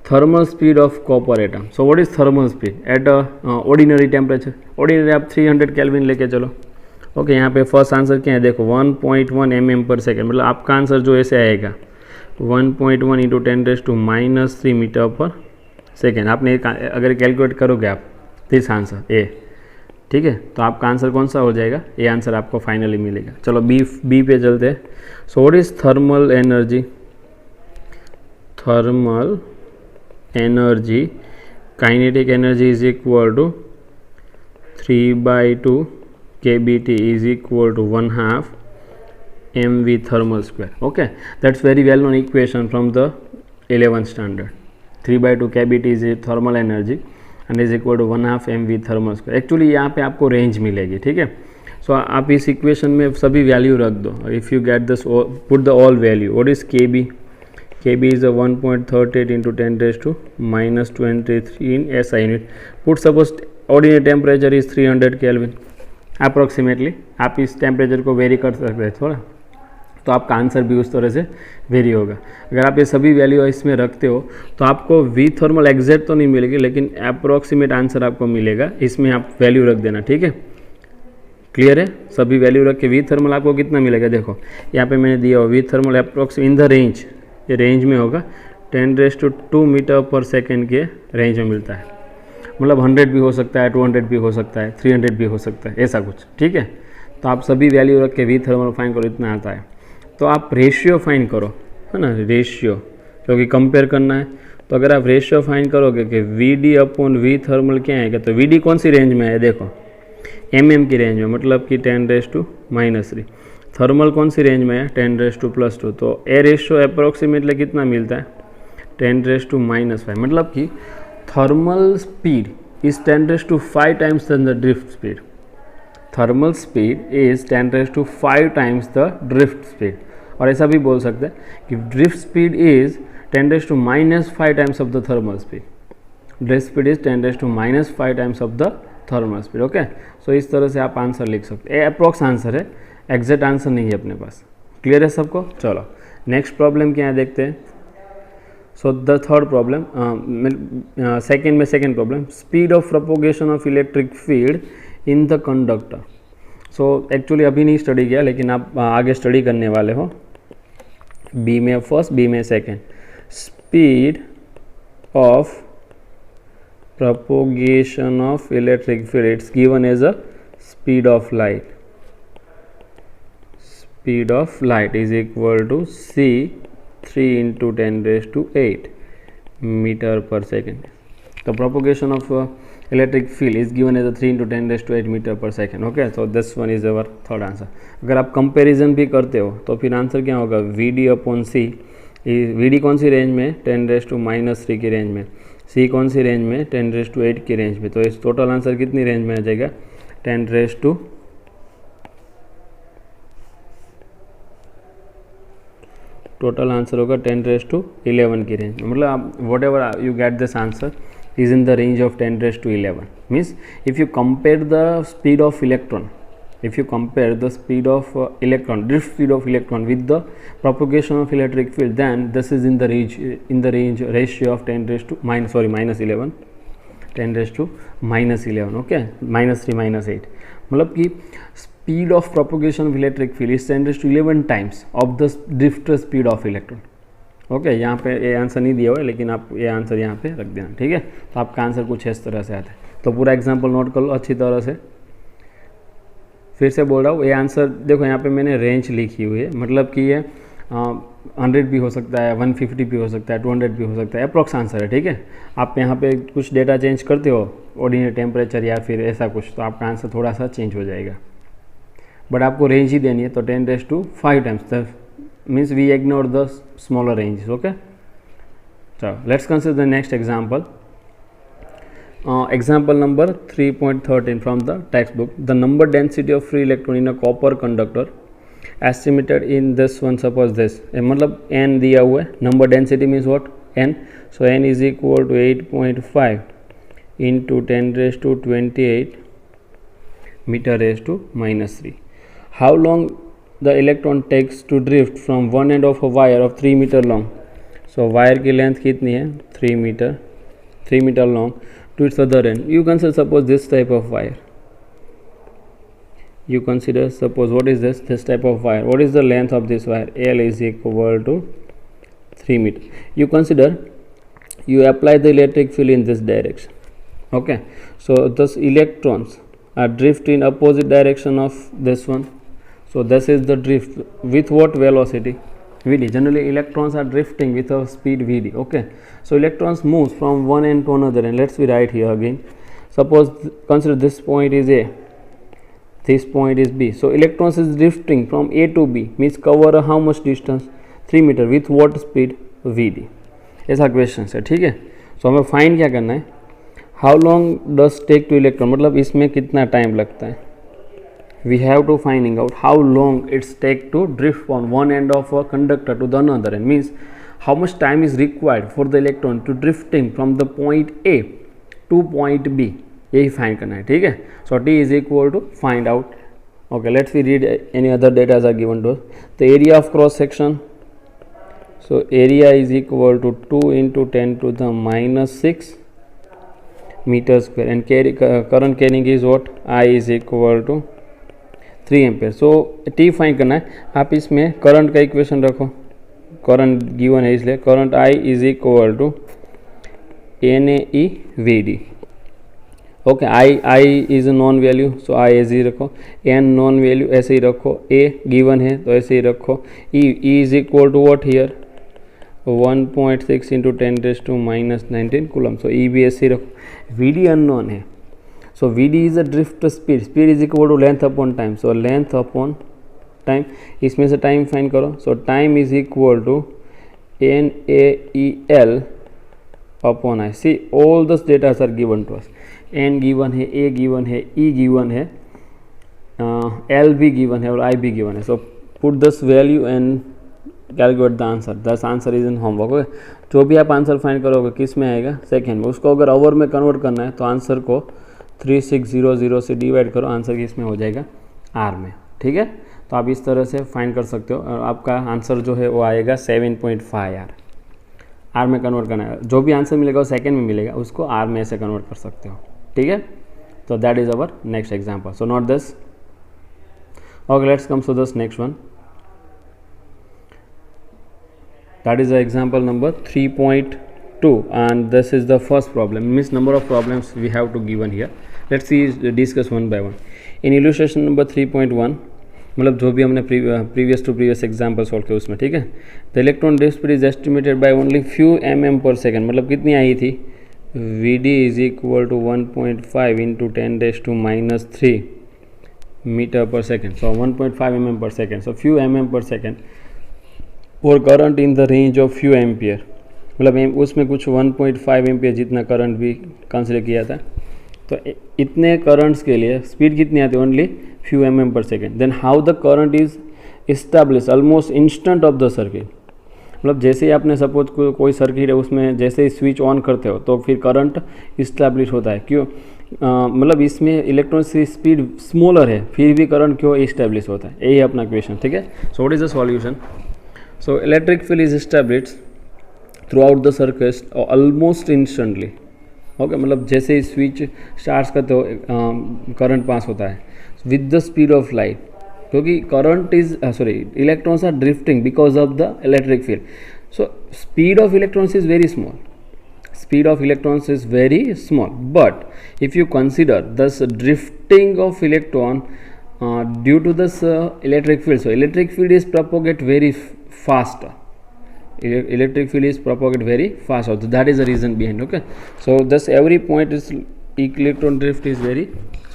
thermal speed of copper atom. So what is thermal speed at a ordinary temperature? Ordinary आप 300 kelvin लेके चलो. Okay, यहाँ पे first answer क्या है देखो, 1.1 mm पर सेकेंड. मतलब आपका आंसर जो ऐसे आएगा 1.1 इंटू 10⁻³ मीटर पर सेकेंड. आपने अगर कैलकुलेट करोगे आप दिस आंसर ए, ठीक है, तो आपका आंसर कौन सा हो जाएगा, ये आंसर आपको फाइनली मिलेगा। चलो बी पे चलते हैं। So what is thermal energy? Thermal energy, kinetic energy is equal to 3/2 kBT is equal to 1/2 mv thermal square. Okay, that's very well known equation from the 11th standard. 3/2 kBT is thermal energy and is equal to 1/2 mv thermal square. Actually यहाँ पे आपको range मिलेगी, ठीक है। सो आप इस equation में सभी वैल्यू रख दो। If you get this, put the all value. What is kb? kb is a 1.38 into 10 raised to minus 23 in SI unit. Put suppose ordinary temperature is 300 Kelvin approximately. आप इस टेम्परेचर को very कर सकते हैं थोड़ा, तो आपका आंसर भी उस तरह से वेरी होगा। अगर आप ये सभी वैल्यू इसमें रखते हो तो आपको वी थर्मल एग्जैक्ट तो नहीं मिलेगी, लेकिन अप्रोक्सीमेट आंसर आपको मिलेगा। इसमें आप वैल्यू रख देना, ठीक है। क्लियर है? सभी वैल्यू रख के वी थर्मल आपको कितना मिलेगा, देखो यहाँ पे मैंने दिया हो V thermal approximate in the range, ये रेंज में होगा 10⁻² मीटर पर सेकेंड के रेंज में मिलता है। मतलब 100 भी हो सकता है, 200 भी हो सकता है, 300 भी हो सकता है, ऐसा कुछ, ठीक है। तो आप सभी वैल्यू रख के वी थर्मल फाइन करो, इतना आता है। तो आप रेशियो फाइन करो, है ना, रेशियो, क्योंकि कंपेयर करना है। तो अगर आप रेशियो फाइन करोगे कि V D upon V thermal क्या है, तो वी डी कौन सी रेंज में है, देखो mm की रेंज में, मतलब कि 10⁻⁻3। थर्मल कौन सी रेंज में है, 10⁻+2। तो ए रेशियो अप्रोक्सीमेटली कितना मिलता है, 10⁻⁻5। मतलब कि thermal speed is 10⁵ times than the drift speed. Thermal speed is 10⁵ times the drift speed. और ऐसा भी बोल सकते हैं कि drift speed is 10⁻⁻5 times of the thermal speed. Drift speed is 10⁻⁻5 times of the thermal speed. Okay, so इस तरह से आप आंसर लिख सकते हैं। ये अप्रोक्स आंसर है, एग्जैक्ट आंसर नहीं है अपने पास। क्लियर है सबको? चलो नेक्स्ट प्रॉब्लम क्या है देखते हैं। So the third problem, second problem, speed of propagation of electric field in the conductor. So actually अभी नहीं स्टडी किया, लेकिन आप आगे स्टडी करने वाले हो। बी में फर्स्ट, बी में second. Speed of propagation of electric field, it's given as a speed of light. Speed of light is equal to c 3 into 10⁸ meter per second. The propagation of electric field is given as a 3 into 10⁸ meter per second. Okay, so this one is our third answer. अगर आप comparison भी करते हो तो फिर answer क्या होगा, V D upon C. V D कौन सी रेंज में, 10⁻³ की रेंज में। सी कौन सी रेंज में, 10⁸ की रेंज में। तो इस टोटल आंसर कितनी रेंज में आ जाएगा, 10⁻, टोटल आंसर होगा 10⁻11 की रेंज में। मतलब आप what ever you get this answer is in the range of 10⁻11। Means if you compare the speed of electron, if you compare the speed of electron, drift speed of electron with the propagation of electric field, then this is in the range ratio of -11, 10⁻⁻11. okay, -3 -8. मतलब कि speed of propagation of electric field is 10⁻11 times of the drift speed of electron. Okay, यहाँ पे ये answer नहीं दिया हुआ है, लेकिन आप ये आंसर यहाँ पे रख देना, ठीक है। तो आपका आंसर कुछ इस तरह से आता है। तो पूरा एग्जाम्पल नोट कर लो अच्छी तरह से। फिर से बोल रहा हूँ, ये आंसर देखो यहाँ पे मैंने रेंज लिखी हुई है, मतलब कि ये 100 भी हो सकता है, 150 भी हो सकता है, 200 भी हो सकता है, अप्रॉक्स आंसर है, ठीक है। आप यहाँ पे कुछ डेटा चेंज करते हो, ऑर्डिनरी टेम्परेचर या फिर ऐसा कुछ, तो आपका आंसर थोड़ा सा चेंज हो जाएगा। बट आपको रेंज ही देनी है, तो 10⁵ times, means we ignore the smaller range. Okay, चलो let's consider the next example. Example number 3.13 from the textbook. The number density of free electron in a copper conductor estimated in this one, suppose this, मतलब n दिया हुआ है, number density means what, n, so n is equal to 8.5 into 10⁻28 meter raised to -3. How long the electron takes to drift from one end of a wire of 3 meter long? So wire की length कितनी है, 3 meter long to its other end. You consider suppose this type of wire. You consider suppose what is this type of wire. What is the length of this wire? L is equal to 3 meter. You consider you apply the electric field in this direction. Okay, so thus electrons drift in opposite direction of this one. So this is the drift with what velocity? Vd. Generally electrons are drifting with a speed Vd. Okay, so electrons moves from one end to another end. Let's be right here again. Suppose consider this point is A, this point is B. So electrons is drifting from A to B, means cover how much distance? 3 metre with what speed? Vd. ऐसा question है, ठीक है. सो हमें find क्या करना है, how long does take to electron, मतलब इसमें कितना टाइम लगता है. We have to finding out how long it's take to drift from one end of a conductor to the another end, means how much time is required for the electron to drifting from the point A to point B. यही find करना है, ठीक है. So T is equal to find out. Okay, let's we read any other data are given to us. The area of cross section, so area is equal to 2 into 10 to the minus 6 meter square and current carrying is what? I is equal to 3 ampere. so T find करना है. आप इसमें current का equation रखो, current given है इसलिए current I is equal to NAE VD. Okay, I is known value, so I as ही रखो. N नॉन वैल्यू ऐसे ही रखो. A गिवन है तो ऐसे ही रखो. E is equal to what here? 1.6 into 10 raise to minus 19 coulomb. So E भी ऐसे ही रखो. Vd अननोन है, so Vd is a drift speed. Speed is equal to length upon time, so length upon time. इसमें से time find करो. So time is equal to NAEL upon I. See all this data are given to us. N given है, A given है, E given है, L भी given है और I भी गिवन है. So put this value and calculate the answer. This answer is in homework. Okay, जो भी आप आंसर फाइंड करोगे किस में आएगा? सेकेंड में. उसको अगर आवर में कन्वर्ट करना है तो आंसर को 3600 से डिवाइड करो, आंसर किस में हो जाएगा? आर में, ठीक है. तो आप इस तरह से फाइंड कर सकते हो और आपका आंसर जो है वो आएगा 7.5 आर में कन्वर्ट करना है. जो भी आंसर मिलेगा वो सेकेंड में मिलेगा, उसको आर में ऐसे कन्वर्ट कर सकते हो, ठीक है. तो that is our next example. So note this. Okay, let's come to this next one. That is the example number 3.2 and this is the first problem, means number of problems we have to given here. Let's see, discuss one by one. In illustration number 3.1, मतलब जो भी हमने previous to previous example solve किया उसमें, ठीक है. The electron drift speed is estimated by only few mm per second. मतलब कितनी आई थी? Vd is equal to 1.5 into 10 raised to minus 3 meter per second. So 1.5 mm per second. So few mm per second. और current in the range of few ampere, मतलब उसमें कुछ 1.5 ampere जितना current भी consider किया था. तो इतने करंट्स के लिए स्पीड कितनी आती है? ओनली फ्यू mm पर second. Then how the current is establish almost instant of the circuit. मतलब जैसे ही आपने सपोज कोई सर्किट है उसमें जैसे ही स्विच ऑन करते हो तो फिर करंट इस्टेब्लिश होता है. क्यों? मतलब इसमें इलेक्ट्रॉन की स्पीड स्मॉलर है फिर भी करंट क्यों इस्टेब्लिश होता है? यही अपना क्वेश्चन, ठीक है. सो what is the solution? So electric field is established throughout the circuit almost instantly. Okay, मतलब जैसे ही स्विच स्टार्ट करते हो करंट पास होता है with the speed of light, क्योंकि current is electrons are drifting because of the electric field. So speed of electrons is very small. Speed of electrons is very small, but if you consider this drifting of electron due to this electric field, so electric field is propagate very fast. Electric field is propagate very fast also. That is the reason behind. Okay, so thus every point is electron drift is very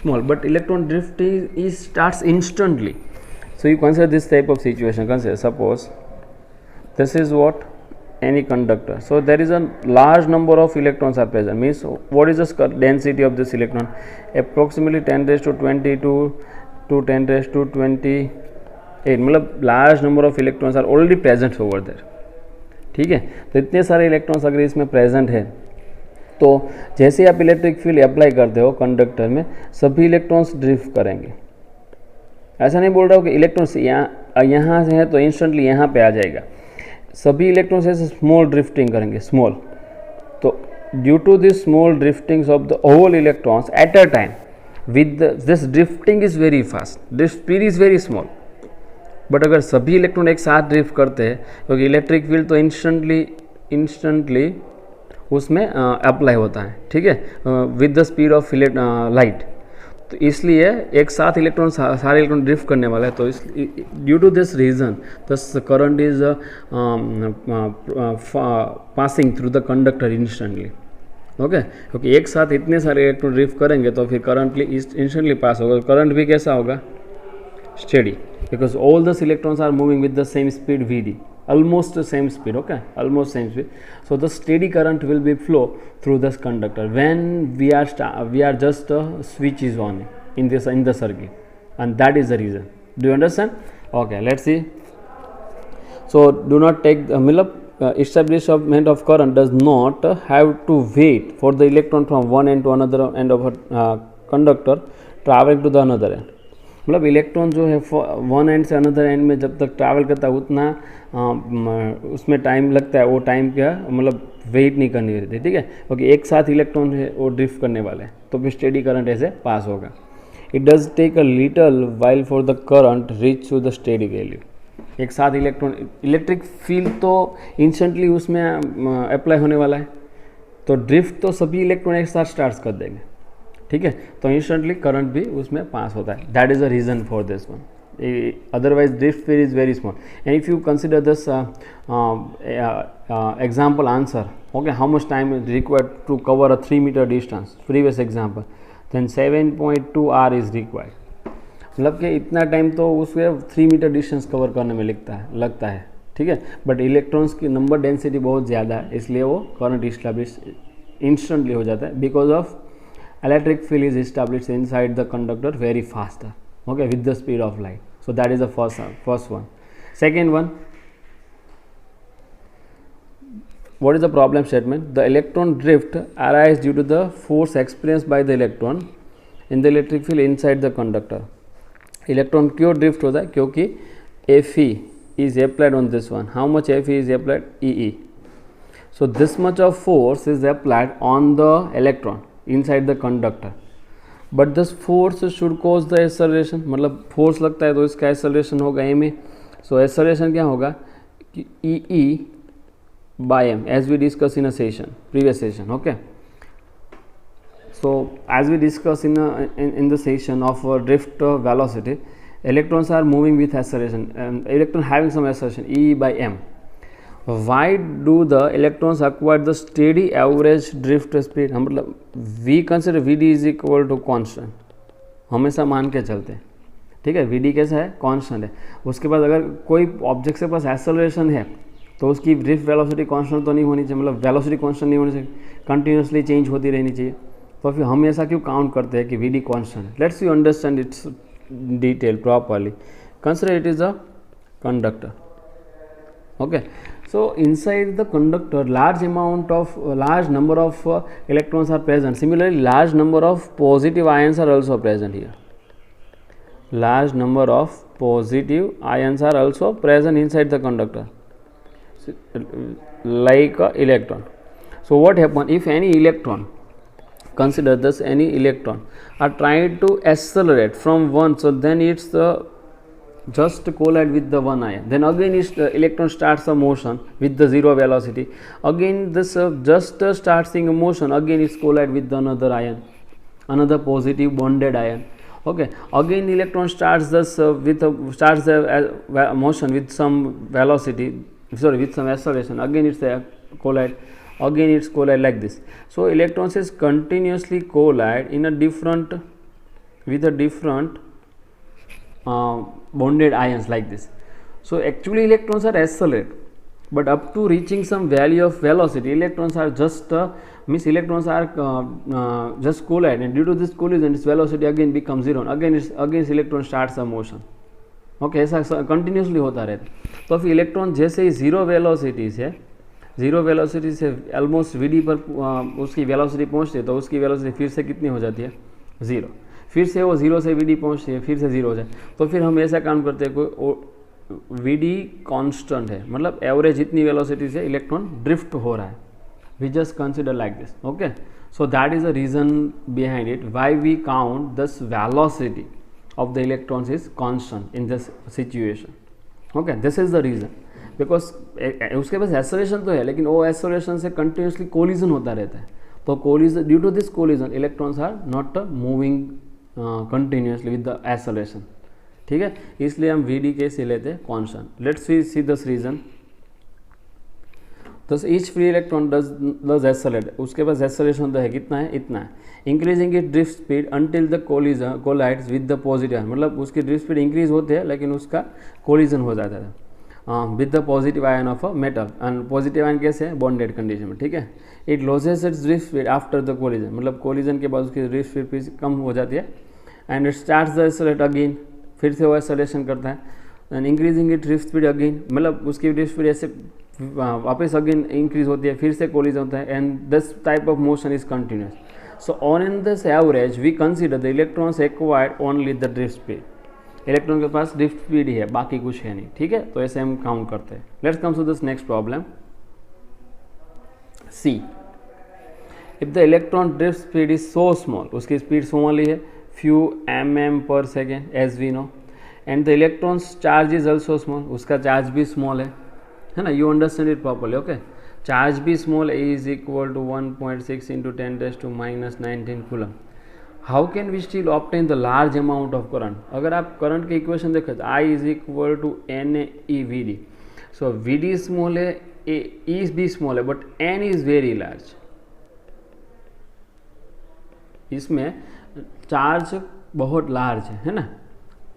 small, but electron drift is starts instantly. So you consider this type of situation. Consider, suppose this is what? Any conductor. So there is a large number of electrons are present. Means what is the density of this electron? Approximately 10 raised to 22 to 10 raised to 28. मतलब large number of electrons are already present over there. ठीक है, तो इतने सारे electrons अगर इसमें present है तो जैसे आप इलेक्ट्रिक फील्ड अप्लाई करते हो कंडक्टर में सभी इलेक्ट्रॉन्स ड्रिफ्ट करेंगे. ऐसा नहीं बोल रहा हूँ कि इलेक्ट्रॉन्स यहाँ से है तो इंस्टेंटली यहाँ पे आ जाएगा. सभी इलेक्ट्रॉन्स ऐसे स्मॉल ड्रिफ्टिंग करेंगे, स्मॉल. तो due to this small driftings of the whole electrons at a time with this drifting is very fast, this speed is very small. But अगर सभी इलेक्ट्रॉन एक साथ ड्रिफ्ट करते हैं क्योंकि इलेक्ट्रिक फील्ड तो इंस्टेंटली उसमें अप्लाई होता है, ठीक है, with the speed of light. तो इसलिए एक साथ इलेक्ट्रॉन सारे इलेक्ट्रॉन ड्रिफ्ट करने वाला है, तो इस ड्यू टू दिस रीजन दस current is passing through the conductor instantly. Okay, क्योंकि एक साथ इतने सारे इलेक्ट्रॉन ड्रिफ्ट करेंगे तो फिर करंटली इंस्टेंटली पास होगा। करंट भी कैसा होगा? Steady, because all these electrons are moving with the same speed Vd, almost the same speed, okay, almost same speed. So the steady current will be flow through this conductor when we are just switch is on in the circuit, and that is the reason. Do you understand? Okay, let's see. So do not take establishment of current does not have to wait for the electron from one end to another end of a conductor traveling to the another end. मतलब electron जो है one and से another and में जब तक travel करता है उतना उसमें टाइम लगता है, वो टाइम क्या मतलब वेट नहीं करनी रहती, ठीक है, क्योंकि एक साथ इलेक्ट्रॉन है वो ड्रिफ्ट करने वाले हैं, तो फिर स्टेडी करंट ऐसे पास होगा। It does take a little while for the current reach to the steady value. एक साथ इलेक्ट्रॉन, इलेक्ट्रिक फील्ड तो इंस्टेंटली उसमें अप्लाई होने वाला है, तो ड्रिफ्ट तो सभी इलेक्ट्रॉन एक साथ स्टार्ट कर देंगे, ठीक है, तो इंस्टेंटली करंट भी उसमें पास होता है। That is a reason for this one, otherwise drift field is very small. And if you consider this example answer, okay, how much time is required to cover a 3 meter distance, previous example, then 7.2 hour is required। मतलब कि इतना time तो उसके 3 metre distance cover करने में लगता है, ठीक है, बट इलेक्ट्रॉन्स की नंबर डेंसिटी बहुत ज़्यादा है, इसलिए वो करंट इस्टेब्लिश इंस्टेंटली हो जाता है, because of electric field is established inside the conductor very faster, okay, with the speed of light. So that is the first one. Second one, what is the problem statement? The electron drift arises due to the force experienced by the electron in the electric field inside the conductor. Electron क्यों drift होता है? क्योंकि Fe is applied on this one. How much Fe is applied? Ee. So this much of force is applied on the electron inside the conductor, but this force should cause the acceleration, मतलब force लगता है तो इसका acceleration होगा m। so acceleration क्या होगा कि E by m, as we discussed in a previous session, okay। so as we discussed in the session of drift velocity, electrons are moving with acceleration, and electron having some acceleration E by m. Why do the electrons acquire the steady average drift speed? हम मतलब we consider Vd is equal to constant, हमेशा मान के चलते हैं, ठीक है, Vd कैसा है? कांस्टेंट है। उसके बाद अगर कोई ऑब्जेक्ट के पास एक्सेलरेशन है तो उसकी ड्रिफ्ट वेलोसिटी कांस्टेंट तो नहीं होनी चाहिए, मतलब वेलोसिटी कांस्टेंट नहीं होनी चाहिए, कंटिन्यूसली चेंज होती रहनी चाहिए। तो फिर हम ऐसा क्यों काउंट करते हैं कि Vd कांस्टेंट है? Let's you understand it's detail properly. Consider it is a conductor, okay, so inside the conductor large number of electrons are present. Similarly, large number of positive ions are also present here. Large number of positive ions are also present inside the conductor, like electron. So what happen if any electron, consider this, any electron are trying to accelerate from one, so then it's just collide with the one ion, then again electron starts a motion with the zero velocity, again this just starts in a motion, again it's collide with another ion, another positive bonded ion, okay, again electron starts this starts the motion with some velocity, sorry, with some acceleration, again it's a collide, again it's collide, like this. So electrons is continuously collide in a different with a different bonded ions like this. So actually electrons are accelerate, but up to reaching some value of velocity, electrons are just electrons are just collide, and due to this collision its velocity again becomes zero, again electron starts a motion, okay, ऐसा continuously होता रहता है। तो फिर electron जैसे ही zero velocity से almost Vd पर उसकी वेलोसिटी पहुंचती है, तो उसकी वेलोसिटी फिर से कितनी हो जाती है? ज़ीरो। फिर से वो ज़ीरो से Vd पहुंचती है, फिर से ज़ीरो हो जाए, तो फिर हम ऐसा काम करते हैं, कोई Vd कांस्टेंट है, मतलब एवरेज इतनी वेलोसिटी से इलेक्ट्रॉन ड्रिफ्ट हो रहा है। We just consider like this, okay. So that is the reason behind it, why we count this velocity of the electrons is constant in this situation, okay, this is the reason, because उसके पास acceleration तो है, लेकिन वो acceleration से continuously collision होता रहता है, तो collision, due to this collision electrons are not moving continuously with the acceleration, ठीक है, इसलिए हम वी डी कैसे लेते हैं, constant. Let's see this reason. तो each free electron does accelerate, उसके पास एक्सेलरेशन होता है कितना है, इतना है, increasing it drift speed until the collides with the positive ion, मतलब उसकी ड्रिफ्ट स्पीड इंक्रीज होते हैं लेकिन उसका कोलिजन हो जाता है with the positive ion of a metal, and positive ion कैसे है, बॉन्डेड कंडीशन में, ठीक है। It losses it's drift speed after the collision, मतलब कोलिजन के बाद उसकी ड्रिफ्ट स्पीड कम हो जाती है, and it starts the accelerate again, फिर से वो एक्सेलरेशन करता है, and increasing it drift speed again, मतलब उसकी ड्रिफ्ट स्पीड ऐसे वापस अगेन इंक्रीज होती है, फिर से कोलिजन होता है, and this type of motion is continuous. So on in this average we consider the electrons acquired only the drift speed, electron के पास ड्रिफ्ट स्पीड ही है, बाकी कुछ है नहीं, ठीक है। तो ऐसे हम काउंट करते हैं। Let's come to this next problem see. If the electron drift speed is so small, उसकी स्पीड स्मॉल ही है, फ्यू mm पर second as we know, and the electrons charge is also small, उसका charge भी small है ना, you understand it properly, okay. Charge भी small is equal to 1.6 into 10⁻⁻19 coulomb. How can we still obtain the large amount of current. अगर आप current के equation देखें तो I is equal to N E V D, so V D small है, E भी small है, but N is very large. इसमें charge बहुत लार्ज है ना,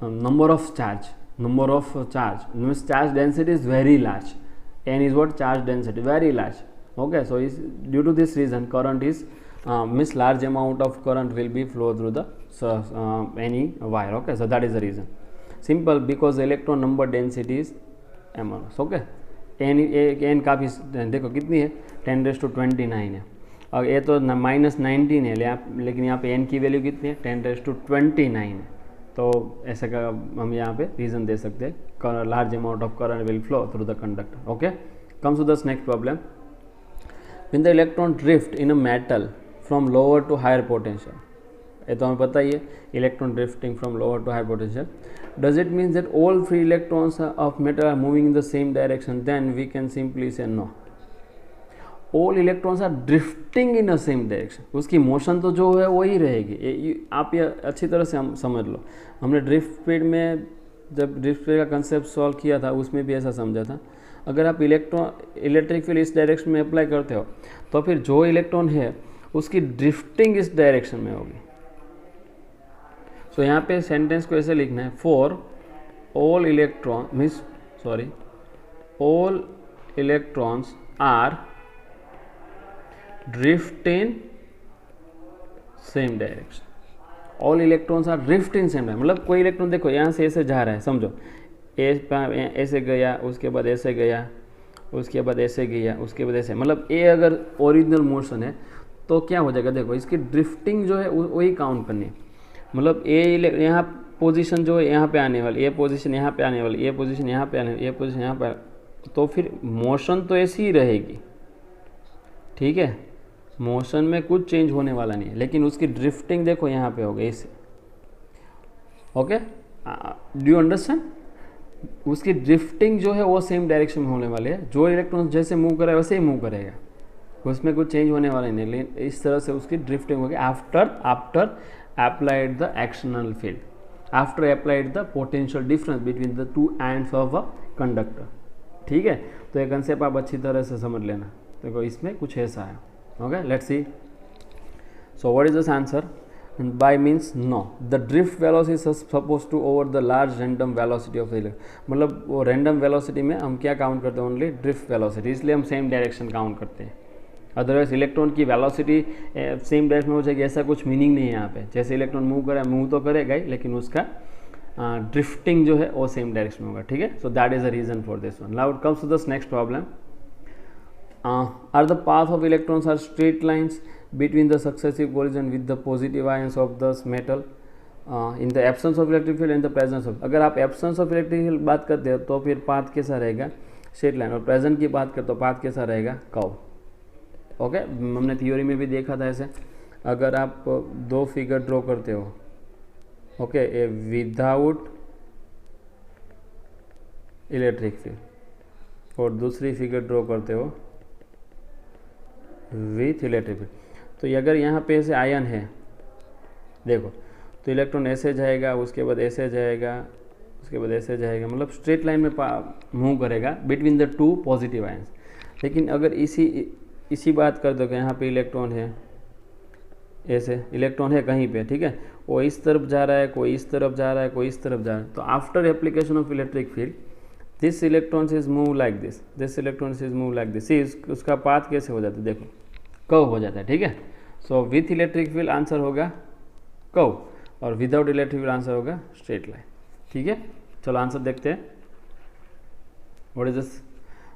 number of charge means charge density is very large, n is what, charge density, very large, okay। So is due to this reason current is means large amount of current will be flow through the any wire, okay। So that is the reason, simple, because electron number density is enormous, okay। n काफ़ी देखो कितनी है, 10⁻29 है, और ये तो -19 है, लेकिन यहाँ पे n की वैल्यू कितनी है, 10⁻29 है। तो ऐसे का हम यहाँ पे रीजन दे सकते हैं, large amount of current will flow through the conductor, okay. Comes to the next problem. When the electron drift in a metal from lower to higher potential, ये तो हमें पता ही है, electron drifting from lower to higher potential, does it means that all free electrons of metal are moving in the same direction, then we can simply say no, all electrons are drifting in a same direction, उसकी motion तो जो है वही रहेगी। आप ये अच्छी तरह से हम समझ लो, हमने ड्रिफ्ट स्पीड में जब ड्रिफ्ट स्पीड का कंसेप्ट सॉल्व किया था उसमें भी ऐसा समझा था, अगर आप इलेक्ट्रिक फील्ड इस डायरेक्शन में अप्लाई करते हो तो फिर जो इलेक्ट्रॉन है उसकी ड्रिफ्टिंग इस डायरेक्शन में होगी। सो यहाँ पे सेंटेंस को ऐसे लिखना है, for all electron means all electrons are drift in same direction, all electrons are drift in same direction, मतलब कोई इलेक्ट्रॉन देखो यहाँ से ऐसे जा रहा है, समझो ऐसे गया, उसके बाद ऐसे गया, उसके बाद ऐसे गया, उसके बाद ऐसे, मतलब ये अगर ओरिजिनल मोशन है तो क्या हो जाएगा, देखो इसकी ड्रिफ्टिंग जो है वही काउंट करनी है, मतलब ये यहाँ पोजीशन जो है यहाँ पे आने वाली, ये पोजीशन यहाँ पे आने वाली, ये पोजीशन यहाँ पे आने वाली, ये पोजीशन यहाँ पे, तो फिर मोशन तो ऐसी ही रहेगी, ठीक है, मोशन में कुछ चेंज होने वाला नहीं है, लेकिन उसकी ड्रिफ्टिंग देखो यहाँ पे हो गई इसे, ओके, डू यू अंडरस्टैंड। उसकी ड्रिफ्टिंग जो है वो सेम डायरेक्शन में होने वाले है, जो इलेक्ट्रॉन जैसे मूव करे वैसे ही मूव करेगा, उसमें कुछ चेंज होने वाला नहीं, लेकिन इस तरह से उसकी ड्रिफ्टिंग होगी after applied the external field, after applied the potential difference between the two ends of a conductor, ठीक है। तो ये कंसेप्ट आप अच्छी तरह से समझ लेना, देखो इसमें कुछ ऐसा है, okay, let's see। So what is this answer? And by means no, the drift velocity is supposed to over the large random velocity of the electron, मतलब वो random velocity में हम क्या काउंट करते हैं, ओनली ड्रिफ्ट वेलोसिटी, इसलिए हम same direction count करते हैं, अदरवाइज इलेक्ट्रॉन की वेलोसिटी सेम डायरेक्शन में हो जाएगी, ऐसा कुछ मीनिंग नहीं है यहाँ पे। जैसे इलेक्ट्रॉन मूव करे, मूव तो करेगा ही, लेकिन उसका ड्रिफ्टिंग जो है वो सेम डायरेक्शन में होगा, ठीक है। So that is the reason for this one. Now it comes to this next problem. Are the path of electrons are straight lines between the successive collision with the positive ions of the metal in the absence of electric field and the presence of, अगर आप absence of electric field बात करते हो तो फिर path कैसा रहेगा, straight line, और प्रेजेंट की बात करते हो पाथ कैसा रहेगा, कर्व, ओके। हमने थ्योरी में भी देखा था ऐसे, अगर आप दो फिगर ड्रॉ करते हो, ओके, ए विदाउट इलेक्ट्रिक फील्ड और दूसरी फिगर ड्रॉ करते हो विथ इलेक्ट्रिक फील्ड, तो अगर यहाँ पे ऐसे आयन है देखो, तो इलेक्ट्रॉन ऐसे जाएगा, उसके बाद ऐसे जाएगा, उसके बाद ऐसे जाएगा, मतलब स्ट्रेट लाइन में मूव करेगा between the two positive ions. लेकिन अगर इसी बात कर दो कि यहाँ पे इलेक्ट्रॉन है, ऐसे इलेक्ट्रॉन है कहीं पे, ठीक है, वो इस तरफ जा रहा है, कोई इस तरफ जा रहा है, कोई इस तरफ जा रहा है, तो after application of electric field this electrons is move like this electrons is move like this, उसका पाथ कैसे हो जाता है, देखो कर्व हो जाता है, ठीक है। So with electric field answer होगा कर्व, और विदाउट इलेक्ट्रिक फील्ड आंसर होगा स्ट्रेट लाइन, ठीक है। चलो आंसर देखते हैं, what is this.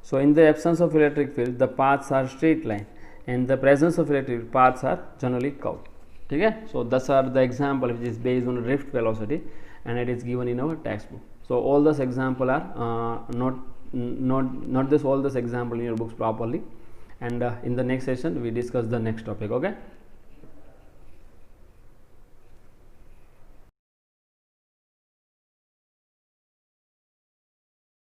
So in the absence of electric field the paths are straight line and the presence of electric paths are generally curved, ठीक है। so thus are the example which is based on drift velocity and it is given in our textbook. so all those example are not this all this example in your books properly, and in the next session we discuss the next topic. Okay.